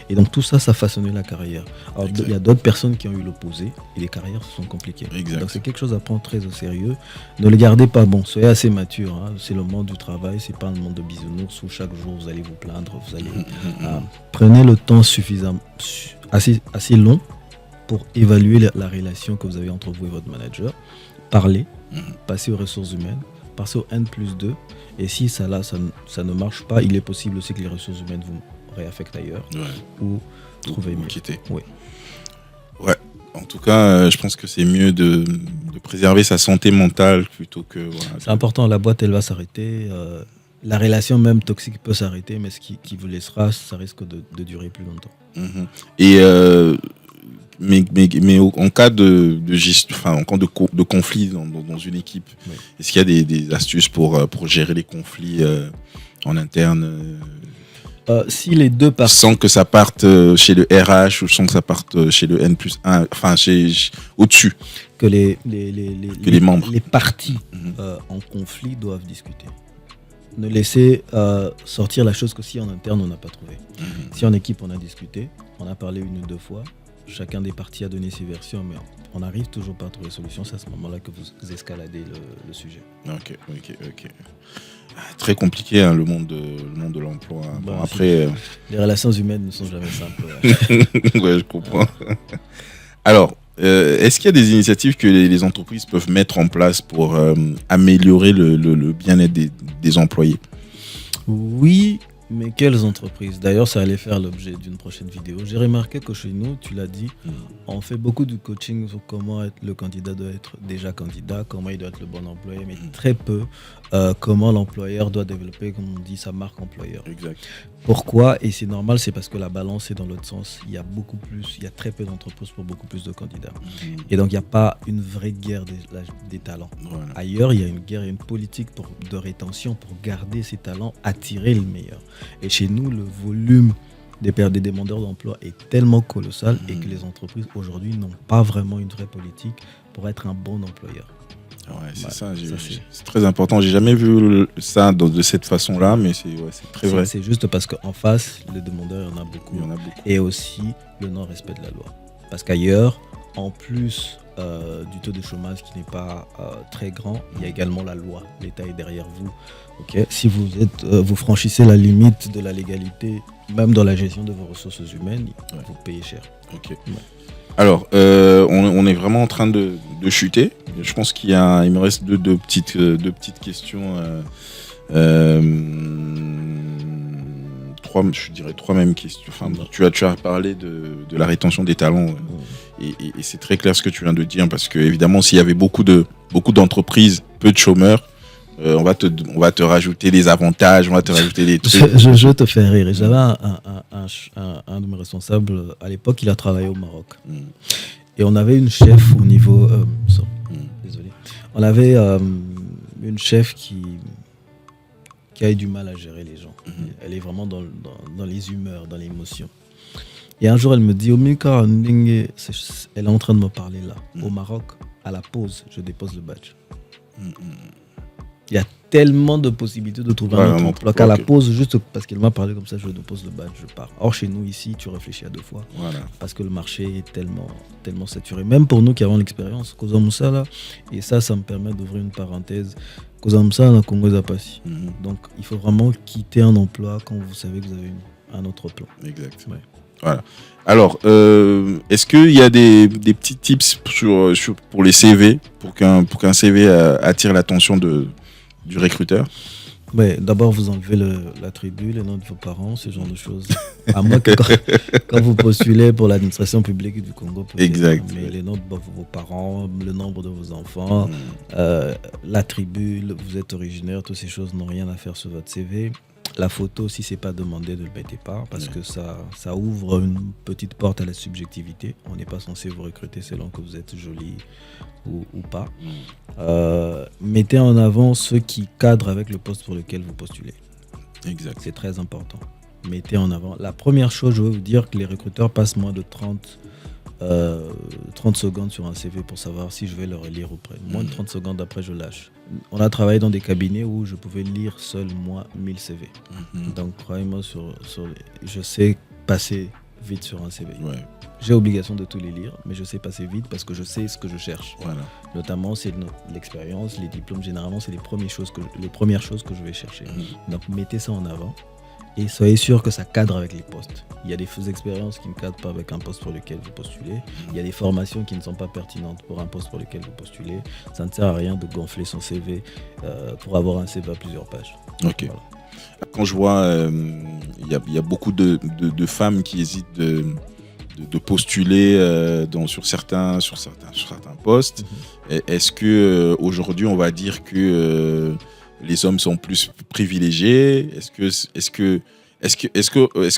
Et donc tout ça, ça façonnait la carrière. Alors il y a d'autres personnes qui ont eu l'opposé et les carrières se sont compliquées. Exact. Donc c'est quelque chose à prendre très au sérieux. Ne le gardez pas bon, soyez assez mature. Hein. C'est le monde du travail, c'est pas un monde de bisounours où chaque jour vous allez vous plaindre. Vous allez, prenez le temps suffisamment, assez long pour évaluer la relation que vous avez entre vous et votre manager. Parlez, passez aux ressources humaines, passez au N+2. Et si ça ne marche pas, il est possible aussi que les ressources humaines vous réaffectent ailleurs ou trouver mieux. Quitter. Oui. Ouais. En tout cas, je pense que c'est mieux de préserver sa santé mentale plutôt que. Voilà, c'est important. La boîte, elle va s'arrêter. La relation même toxique peut s'arrêter, mais ce qui vous laissera, ça risque de durer plus longtemps. Et mais en cas de gestion, en cas de conflit dans une équipe, est-ce qu'il y a des astuces pour gérer les conflits en interne si les deux parties... Sans que ça parte chez le RH ou sans que ça parte chez le N+1, enfin au-dessus. Que les membres. Les parties en conflit doivent discuter. Ne laissez sortir la chose que si en interne on n'a pas trouvé. Si en équipe on a discuté, on a parlé 1 ou 2 fois, chacun des parties a donné ses versions, mais on n'arrive toujours pas à trouver solution. C'est à ce moment-là que vous escaladez le sujet. Ok. Très compliqué hein, le monde de l'emploi. Bon, après, les relations humaines ne sont jamais simples. Ouais, je comprends. Alors, est-ce qu'il y a des initiatives que les entreprises peuvent mettre en place pour améliorer le bien-être des employés ? Oui, mais quelles entreprises ? D'ailleurs, ça allait faire l'objet d'une prochaine vidéo. J'ai remarqué que chez nous, tu l'as dit, on fait beaucoup de coaching sur comment le candidat doit être déjà candidat, comment il doit être le bon employé, mais très peu comment l'employeur doit développer, comme on dit, sa marque employeur. Exact. Pourquoi ? Et c'est normal, c'est parce que la balance est dans l'autre sens. Il y a très peu d'entreprises pour beaucoup plus de candidats. Et donc, il n'y a pas une vraie guerre des talents. Voilà. Ailleurs, il y a une guerre et une politique de rétention pour garder ces talents, attirer le meilleur. Et chez nous, le volume des demandeurs d'emploi est tellement colossal et que les entreprises aujourd'hui n'ont pas vraiment une vraie politique pour être un bon employeur. Ouais, c'est ça, c'est très important. J'ai jamais vu ça de cette façon-là, mais c'est très vrai. C'est juste parce qu'en face, les demandeurs, il y en a beaucoup. Et aussi le non-respect de la loi. Parce qu'ailleurs, en plus du taux de chômage qui n'est pas très grand, il y a également la loi. L'État est derrière vous. Okay. Si vous franchissez la limite de la légalité, même dans la gestion de vos ressources humaines, vous payez cher. Ok. Ouais. Alors, on est vraiment en train de chuter. Je pense qu'il me reste deux petites questions. Je dirais 3 mêmes questions. Enfin, tu as parlé de la rétention des talents et c'est très clair ce que tu viens de dire parce que évidemment, s'il y avait beaucoup d'entreprises, peu de chômeurs, on va te rajouter des avantages, on va te rajouter des trucs. Je te fais rire. J'avais un de mes responsables à l'époque, il a travaillé au Maroc. Et on avait une chef au niveau... désolé. On avait une chef qui a eu du mal à gérer les gens. Elle est vraiment dans les humeurs, dans l'émotion. Et un jour, elle me dit, Omika, elle est en train de me parler là. Au Maroc, à la pause, je dépose le badge. Il y a tellement de possibilités de trouver un autre emploi qu'à la pause, juste parce qu'elle m'a parlé comme ça, je dépose le badge, je pars. Or, chez nous, ici, tu réfléchis à 2 fois. Voilà. Parce que le marché est tellement saturé. Même pour nous qui avons l'expérience, Koza Moussa, là, et ça me permet d'ouvrir une parenthèse. Koza Moussa, on a Congo Zapassi. Donc, il faut vraiment quitter un emploi quand vous savez que vous avez un autre plan. Exact. Ouais. Voilà. Alors, est-ce qu'il y a des petits tips pour les CV, pour qu'un CV attire l'attention du recruteur? Ouais, d'abord, vous enlevez l'attribut, les noms de vos parents, ce genre de choses. À moins que quand vous postulez pour l'administration publique du Congo, exact. Mais les noms de vos parents, le nombre de vos enfants, l'attribut, vous êtes originaire, toutes ces choses n'ont rien à faire sur votre CV. La photo, si ce n'est pas demandé, ne le mettez pas parce que ça ouvre une petite porte à la subjectivité. On n'est pas censé vous recruter selon que vous êtes joli ou pas. Mettez en avant ceux qui cadrent avec le poste pour lequel vous postulez. Exact. C'est très important. Mettez en avant. La première chose, je veux vous dire que les recruteurs passent moins de 30 secondes sur un CV pour savoir si je vais le relire ou pas. Moins de 30 secondes après, je lâche. On a travaillé dans des cabinets où je pouvais lire seul, moi, 1000 CV. Donc, croyez-moi, je sais passer vite sur un CV. Ouais. J'ai obligation de tous les lire, mais je sais passer vite parce que je sais ce que je cherche. Voilà. Notamment, c'est l'expérience, les diplômes, généralement, c'est les premières choses que je vais chercher. Donc, mettez ça en avant. Et soyez sûr que ça cadre avec les postes. Il y a des expériences qui ne cadrent pas avec un poste pour lequel vous postulez. Il y a des formations qui ne sont pas pertinentes pour un poste pour lequel vous postulez. Ça ne sert à rien de gonfler son CV pour avoir un CV à plusieurs pages. Ok. Voilà. Quand je vois, il y a beaucoup de femmes qui hésitent de postuler sur certains postes. Est-ce que aujourd'hui on va dire que les hommes sont plus privilégiés? Est-ce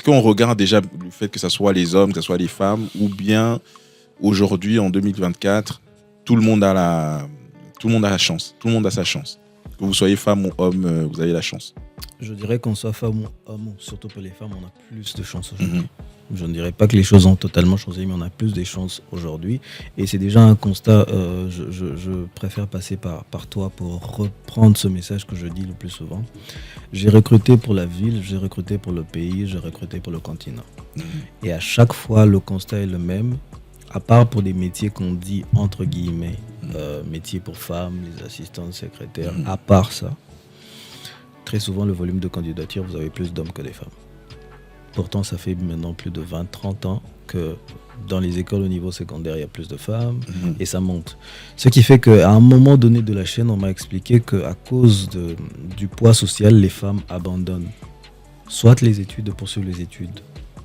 qu'on regarde déjà le fait que ce soit les hommes, que ce soit les femmes, ou bien aujourd'hui en 2024 tout le monde a la chance, tout le monde a sa chance? Que vous soyez femme ou homme, vous avez la chance. Je dirais qu'on soit femme ou homme, surtout pour les femmes, on a plus de chance aujourd'hui. Je ne dirais pas que les choses ont totalement changé, mais on a plus de chances aujourd'hui. Et c'est déjà un constat, je préfère passer par toi pour reprendre ce message que je dis le plus souvent. J'ai recruté pour la ville, j'ai recruté pour le pays, j'ai recruté pour le continent. Et à chaque fois, le constat est le même, à part pour des métiers qu'on dit entre guillemets, métiers pour femmes, les assistantes, secrétaires, à part ça, très souvent, le volume de candidatures, vous avez plus d'hommes que des femmes. Pourtant, ça fait maintenant plus de 20-30 ans que dans les écoles au niveau secondaire, il y a plus de femmes et ça monte. Ce qui fait qu'à un moment donné de la chaîne, on m'a expliqué qu'à cause du poids social, les femmes abandonnent soit les études, de poursuivre les études,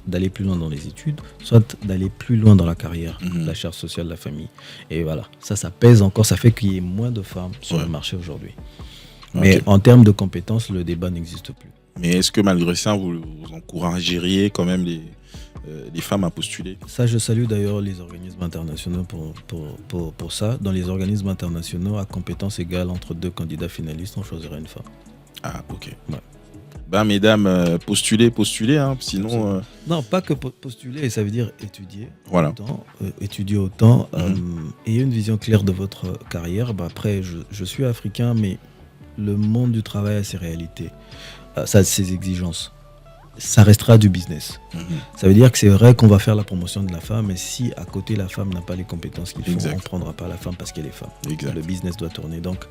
d'aller plus loin dans les études, soit d'aller plus loin dans la carrière, la charge sociale de la famille. Et voilà, ça pèse encore, ça fait qu'il y ait moins de femmes sur le marché aujourd'hui. Mais en termes de compétences, le débat n'existe plus. Mais est-ce que malgré ça, vous encourageriez quand même les femmes à postuler? Ça, je salue d'ailleurs les organismes internationaux pour ça. Dans les organismes internationaux, à compétences égales entre 2 candidats finalistes, on choisirait une femme. Ah, ok. Ouais. Ben, mesdames, postulez, hein, sinon... Non, pas que postuler, ça veut dire étudier. Voilà. Étudier autant, ayez une vision claire de votre carrière. Après, je suis africain, mais le monde du travail a ses réalités, ça a ses exigences. Ça restera du business. Ça veut dire que c'est vrai qu'on va faire la promotion de la femme, mais si à côté la femme n'a pas les compétences qu'il faut, on ne prendra pas la femme parce qu'elle est femme. Le business doit tourner. Donc,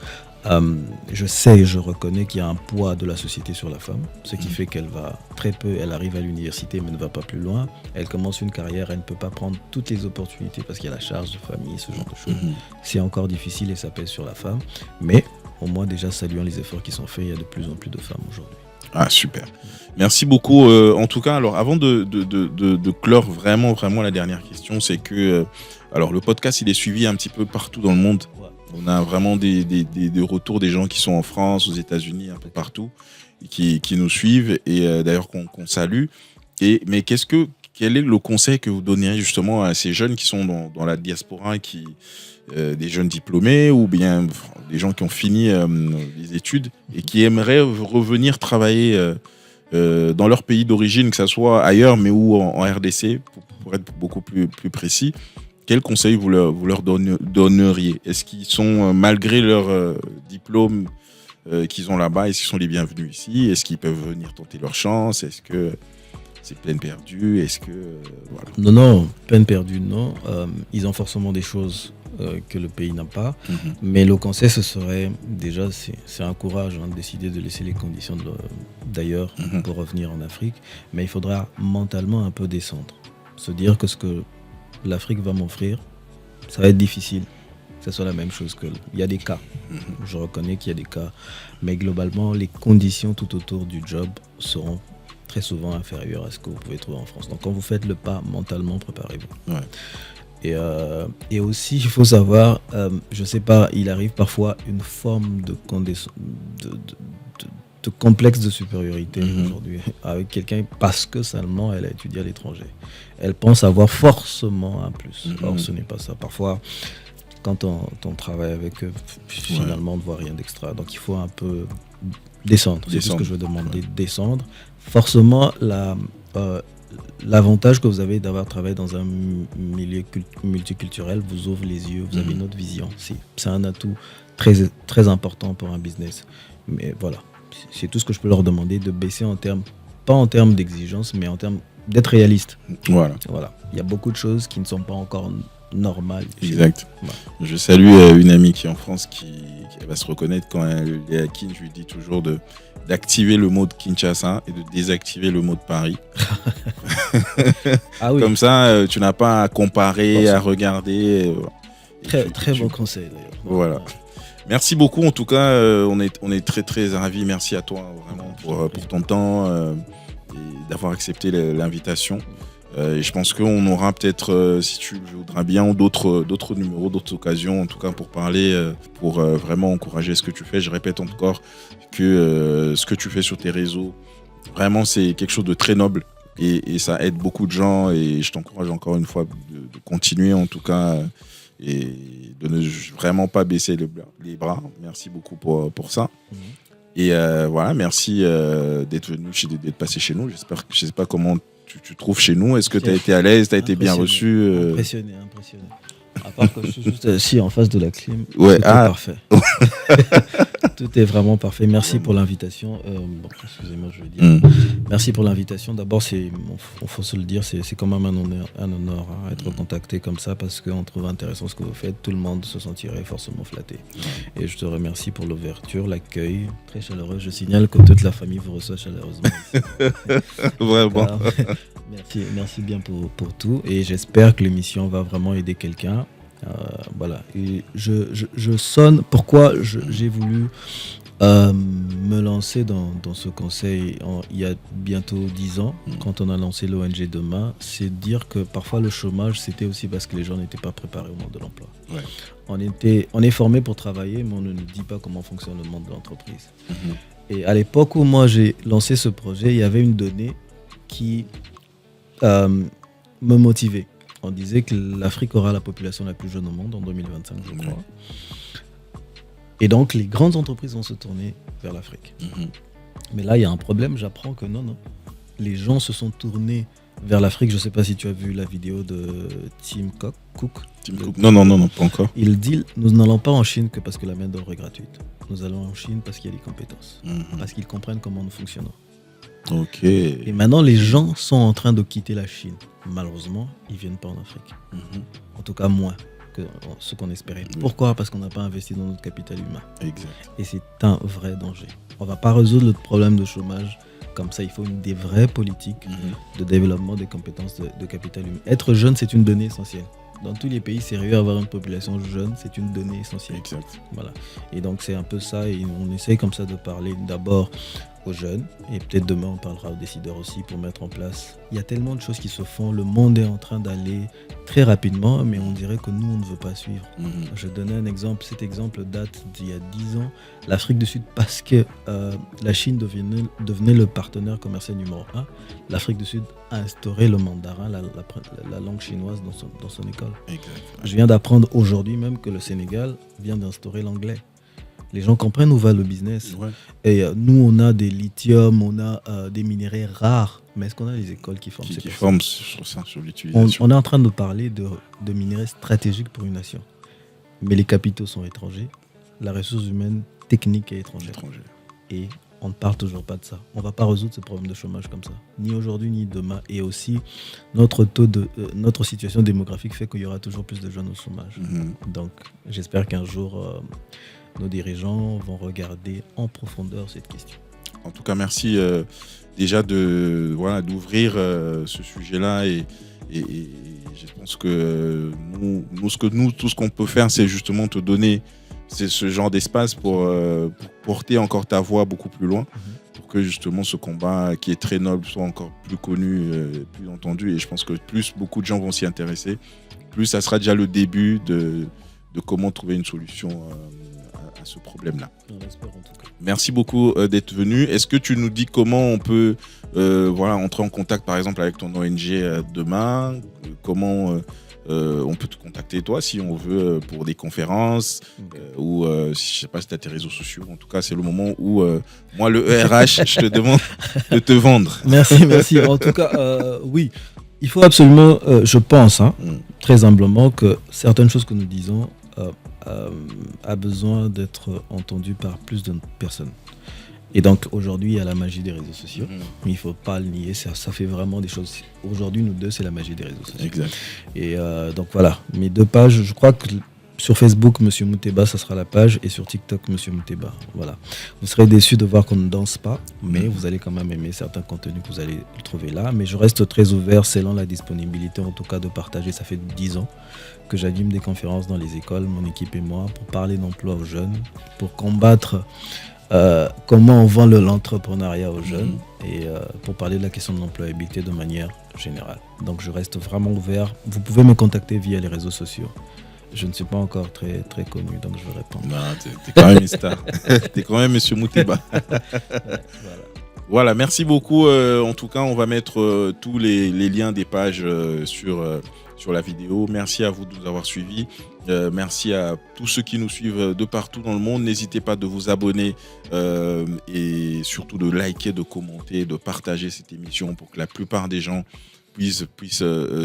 je reconnais qu'il y a un poids de la société sur la femme, ce qui fait qu'elle va très peu, elle arrive à l'université mais ne va pas plus loin. Elle commence une carrière, elle ne peut pas prendre toutes les opportunités parce qu'il y a la charge de famille, ce genre de choses. C'est encore difficile et ça pèse sur la femme. Mais au moins déjà saluant les efforts qui sont faits, il y a de plus en plus de femmes aujourd'hui. Ah, super. Merci beaucoup. En tout cas, alors avant de clore vraiment la dernière question, c'est que alors le podcast il est suivi un petit peu partout dans le monde. On a vraiment des retours des gens qui sont en France, aux États-Unis, un peu partout, qui nous suivent et d'ailleurs qu'on salue. Mais quel est le conseil que vous donneriez justement à ces jeunes qui sont dans la diaspora, des jeunes diplômés ou bien des gens qui ont fini les études et qui aimeraient revenir travailler dans leur pays d'origine, que ce soit ailleurs mais ou en RDC, pour être beaucoup plus précis? Quels conseils vous leur donneriez? Est-ce qu'ils sont, malgré leur diplôme, qu'ils ont là-bas, est-ce qu'ils sont les bienvenus ici? Est-ce qu'ils peuvent venir tenter leur chance? Est-ce que c'est peine perdue? Est-ce que voilà. Non, peine perdue, non. Ils ont forcément des choses que le pays n'a pas. Mais le conseil, ce serait déjà, c'est un courage de décider de laisser les conditions d'ailleurs pour revenir en Afrique. Mais il faudra mentalement un peu descendre. Se dire que ce que l'Afrique va m'offrir, ça va être difficile. Que ce soit la même chose que... Il y a des cas. Je reconnais qu'il y a des cas. Mais globalement, les conditions tout autour du job seront très souvent inférieures à ce que vous pouvez trouver en France. Donc quand vous faites le pas, mentalement, préparez-vous. Ouais. Et aussi, il faut savoir, je ne sais pas, il arrive parfois une forme de complexe de supériorité aujourd'hui avec quelqu'un parce que seulement elle a étudié à l'étranger. Elle pense avoir forcément un plus. Or, ce n'est pas ça. Parfois, quand on travaille avec eux, finalement, on ne voit rien d'extra. Donc, il faut un peu descendre. C'est ce que je veux demander, descendre. Forcément, l'avantage que vous avez d'avoir travaillé dans un milieu multiculturel vous ouvre les yeux, vous avez une autre vision. C'est un atout très, très important pour un business. Mais voilà, c'est tout ce que je peux leur demander, de baisser pas en termes d'exigence, mais en termes d'être réaliste. Voilà. Il y a beaucoup de choses qui ne sont pas encore normales. Exact. Voilà. Je salue une amie qui est en France qui va se reconnaître quand elle est à Kin. Je lui dis toujours d'activer le mot de Kinshasa et de désactiver le mot de Paris. Ah oui. Comme ça, tu n'as pas à comparer, à regarder. Très bon conseil d'ailleurs. Voilà. Merci beaucoup. En tout cas, on est très très ravis. Merci à toi vraiment pour ton temps et d'avoir accepté l'invitation. Et je pense qu'on aura peut-être, si tu voudras bien, d'autres numéros, d'autres occasions, en tout cas pour parler, pour vraiment encourager ce que tu fais. Je répète encore que ce que tu fais sur tes réseaux, vraiment c'est quelque chose de très noble et ça aide beaucoup de gens et je t'encourage encore une fois de continuer en tout cas et de ne vraiment pas baisser les bras. Merci beaucoup pour ça. Et voilà, merci d'être venu, d'être passé chez nous. Je sais pas comment tu trouves chez nous. Est-ce que tu as été à l'aise, tu as été bien reçu Impressionné. À part que je suis juste assis en face de la clim. Ouais, tout est parfait. Tout est vraiment parfait. Merci pour l'invitation. Excusez-moi, je vais dire. Merci pour l'invitation. D'abord, il faut se le dire, c'est quand même un honneur à être contacté comme ça parce qu'on trouve intéressant ce que vous faites. Tout le monde se sentirait forcément flatté. Et je te remercie pour l'ouverture, l'accueil très chaleureux. Je signale que toute la famille vous reçoit chaleureusement. Vraiment. Merci bien pour tout. Et j'espère que l'émission va vraiment aider quelqu'un. Voilà. Et je sonne. Pourquoi j'ai voulu me lancer dans ce conseil il y a bientôt 10 ans, quand on a lancé l'ONG Demain, c'est dire que parfois le chômage, c'était aussi parce que les gens n'étaient pas préparés au monde de l'emploi. Ouais. On est formé pour travailler, mais on ne nous dit pas comment fonctionne le monde de l'entreprise. Et à l'époque où moi j'ai lancé ce projet, il y avait une donnée qui me motivait. On disait que l'Afrique aura la population la plus jeune au monde en 2025, je crois. Et donc, les grandes entreprises vont se tourner vers l'Afrique. Mais là, il y a un problème. J'apprends que non. Les gens se sont tournés vers l'Afrique. Je ne sais pas si tu as vu la vidéo de Tim Cook. Non, pas encore. Il dit, nous n'allons pas en Chine que parce que la main-d'œuvre est gratuite. Nous allons en Chine parce qu'il y a des compétences. Parce qu'ils comprennent comment nous fonctionnons. Ok. Et maintenant, les gens sont en train de quitter la Chine. Malheureusement, ils ne viennent pas en Afrique. En tout cas, moins que ce qu'on espérait. Pourquoi ? Parce qu'on n'a pas investi dans notre capital humain. Exact. Et c'est un vrai danger. On ne va pas résoudre le problème de chômage comme ça. Il faut des vraies politiques de développement des compétences de capital humain. Être jeune, c'est une donnée essentielle. Dans tous les pays sérieux, avoir une population jeune, c'est une donnée essentielle. Exact. Voilà. Et donc, c'est un peu ça. Et on essaye comme ça de parler d'abord aux jeunes. Et peut-être demain, on parlera aux décideurs aussi pour mettre en place. Il y a tellement de choses qui se font. Le monde est en train d'aller très rapidement, mais on dirait que nous, on ne veut pas suivre. Je donnais un exemple. Cet exemple date d'il y a 10 ans. L'Afrique du Sud, parce que la Chine devenait le partenaire commercial numéro 1, l'Afrique du Sud a instauré le mandarin, la langue chinoise dans son école. Exact. Je viens d'apprendre aujourd'hui même que le Sénégal vient d'instaurer l'anglais. Les gens comprennent où va le business. Ouais. Et nous, on a des lithium, on a des minéraux rares. Mais est-ce qu'on a les écoles qui forment qui forment sur ça, sur l'utilisation. On est en train de parler de minéraux stratégiques pour une nation. Mais les capitaux sont étrangers. la ressource humaine technique et étrangère. Et on ne parle toujours pas de ça. On ne va pas résoudre ce problème de chômage comme ça, ni aujourd'hui ni demain. Et aussi, notre situation démographique fait qu'il y aura toujours plus de jeunes au chômage. Donc, j'espère qu'un jour, nos dirigeants vont regarder en profondeur cette question. En tout cas, merci déjà d'ouvrir ce sujet-là et je pense que tout ce qu'on peut faire, c'est justement te donner ce genre d'espace pour porter encore ta voix beaucoup plus loin, pour que justement ce combat qui est très noble soit encore plus connu, plus entendu. Et je pense que plus beaucoup de gens vont s'y intéresser, plus ça sera déjà le début de comment trouver une solution à ce problème-là. On l'espère en tout cas. Merci beaucoup d'être venu. Est-ce que tu nous dis comment on peut entrer en contact par exemple avec ton ONG demain, comment on peut te contacter toi si on veut pour des conférences ou je sais pas si tu as tes réseaux sociaux. En tout cas, c'est le moment où moi le ERH, je te demande de te vendre. Merci. En tout cas, oui, il faut absolument, je pense, très humblement, que certaines choses que nous disons a besoin d'être entendues par plus de personnes. Et donc aujourd'hui, il y a la magie des réseaux sociaux. Mais il ne faut pas le nier, ça fait vraiment des choses. Aujourd'hui, nous deux, c'est la magie des réseaux sociaux. Exact. Et donc voilà, mes 2 pages, je crois que sur Facebook, Monsieur Mouteba, ça sera la page, et sur TikTok, Monsieur Mouteba. Voilà. Vous serez déçus de voir qu'on ne danse pas, mais vous allez quand même aimer certains contenus que vous allez trouver là. Mais je reste très ouvert, selon la disponibilité, en tout cas, de partager. Ça fait 10 ans que j'anime des conférences dans les écoles, mon équipe et moi, pour parler d'emploi aux jeunes, pour combattre comment on vend l'entrepreneuriat aux jeunes et pour parler de la question de l'employabilité de manière générale. Donc je reste vraiment ouvert. Vous pouvez me contacter via les réseaux sociaux. Je ne suis pas encore très, très connu, donc je vais répondre. Non, t'es quand même une star. T'es quand même Monsieur Mouteba. Voilà, merci beaucoup. En tout cas, on va mettre tous les liens des pages sur la vidéo. Merci à vous de nous avoir suivis. Merci à tous ceux qui nous suivent de partout dans le monde. N'hésitez pas de vous abonner et surtout de liker, de commenter, de partager cette émission pour que la plupart des gens puissent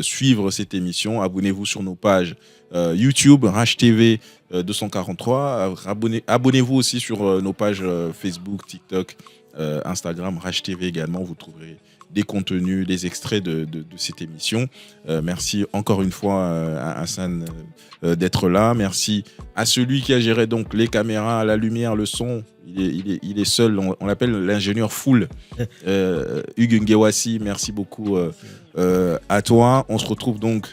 suivre cette émission. Abonnez-vous sur nos pages YouTube, Rach TV 243. Abonnez-vous aussi sur nos pages Facebook, TikTok, Instagram, Rach TV également. Vous trouverez des contenus, des extraits de cette émission. Merci encore une fois à Hassan d'être là. Merci à celui qui a géré donc les caméras, la lumière, le son. Il est seul, on l'appelle l'ingénieur full. Hugues Ngewassi, merci beaucoup à toi. On se retrouve donc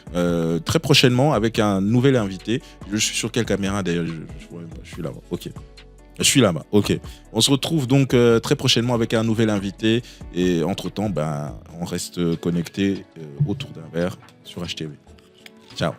très prochainement avec un nouvel invité. Je suis sur quelle caméra d'ailleurs? Je suis là-bas. Ok. Je suis là-bas, ok. On se retrouve donc très prochainement avec un nouvel invité. Et entre-temps, on reste connecté autour d'un verre sur HTV. Ciao.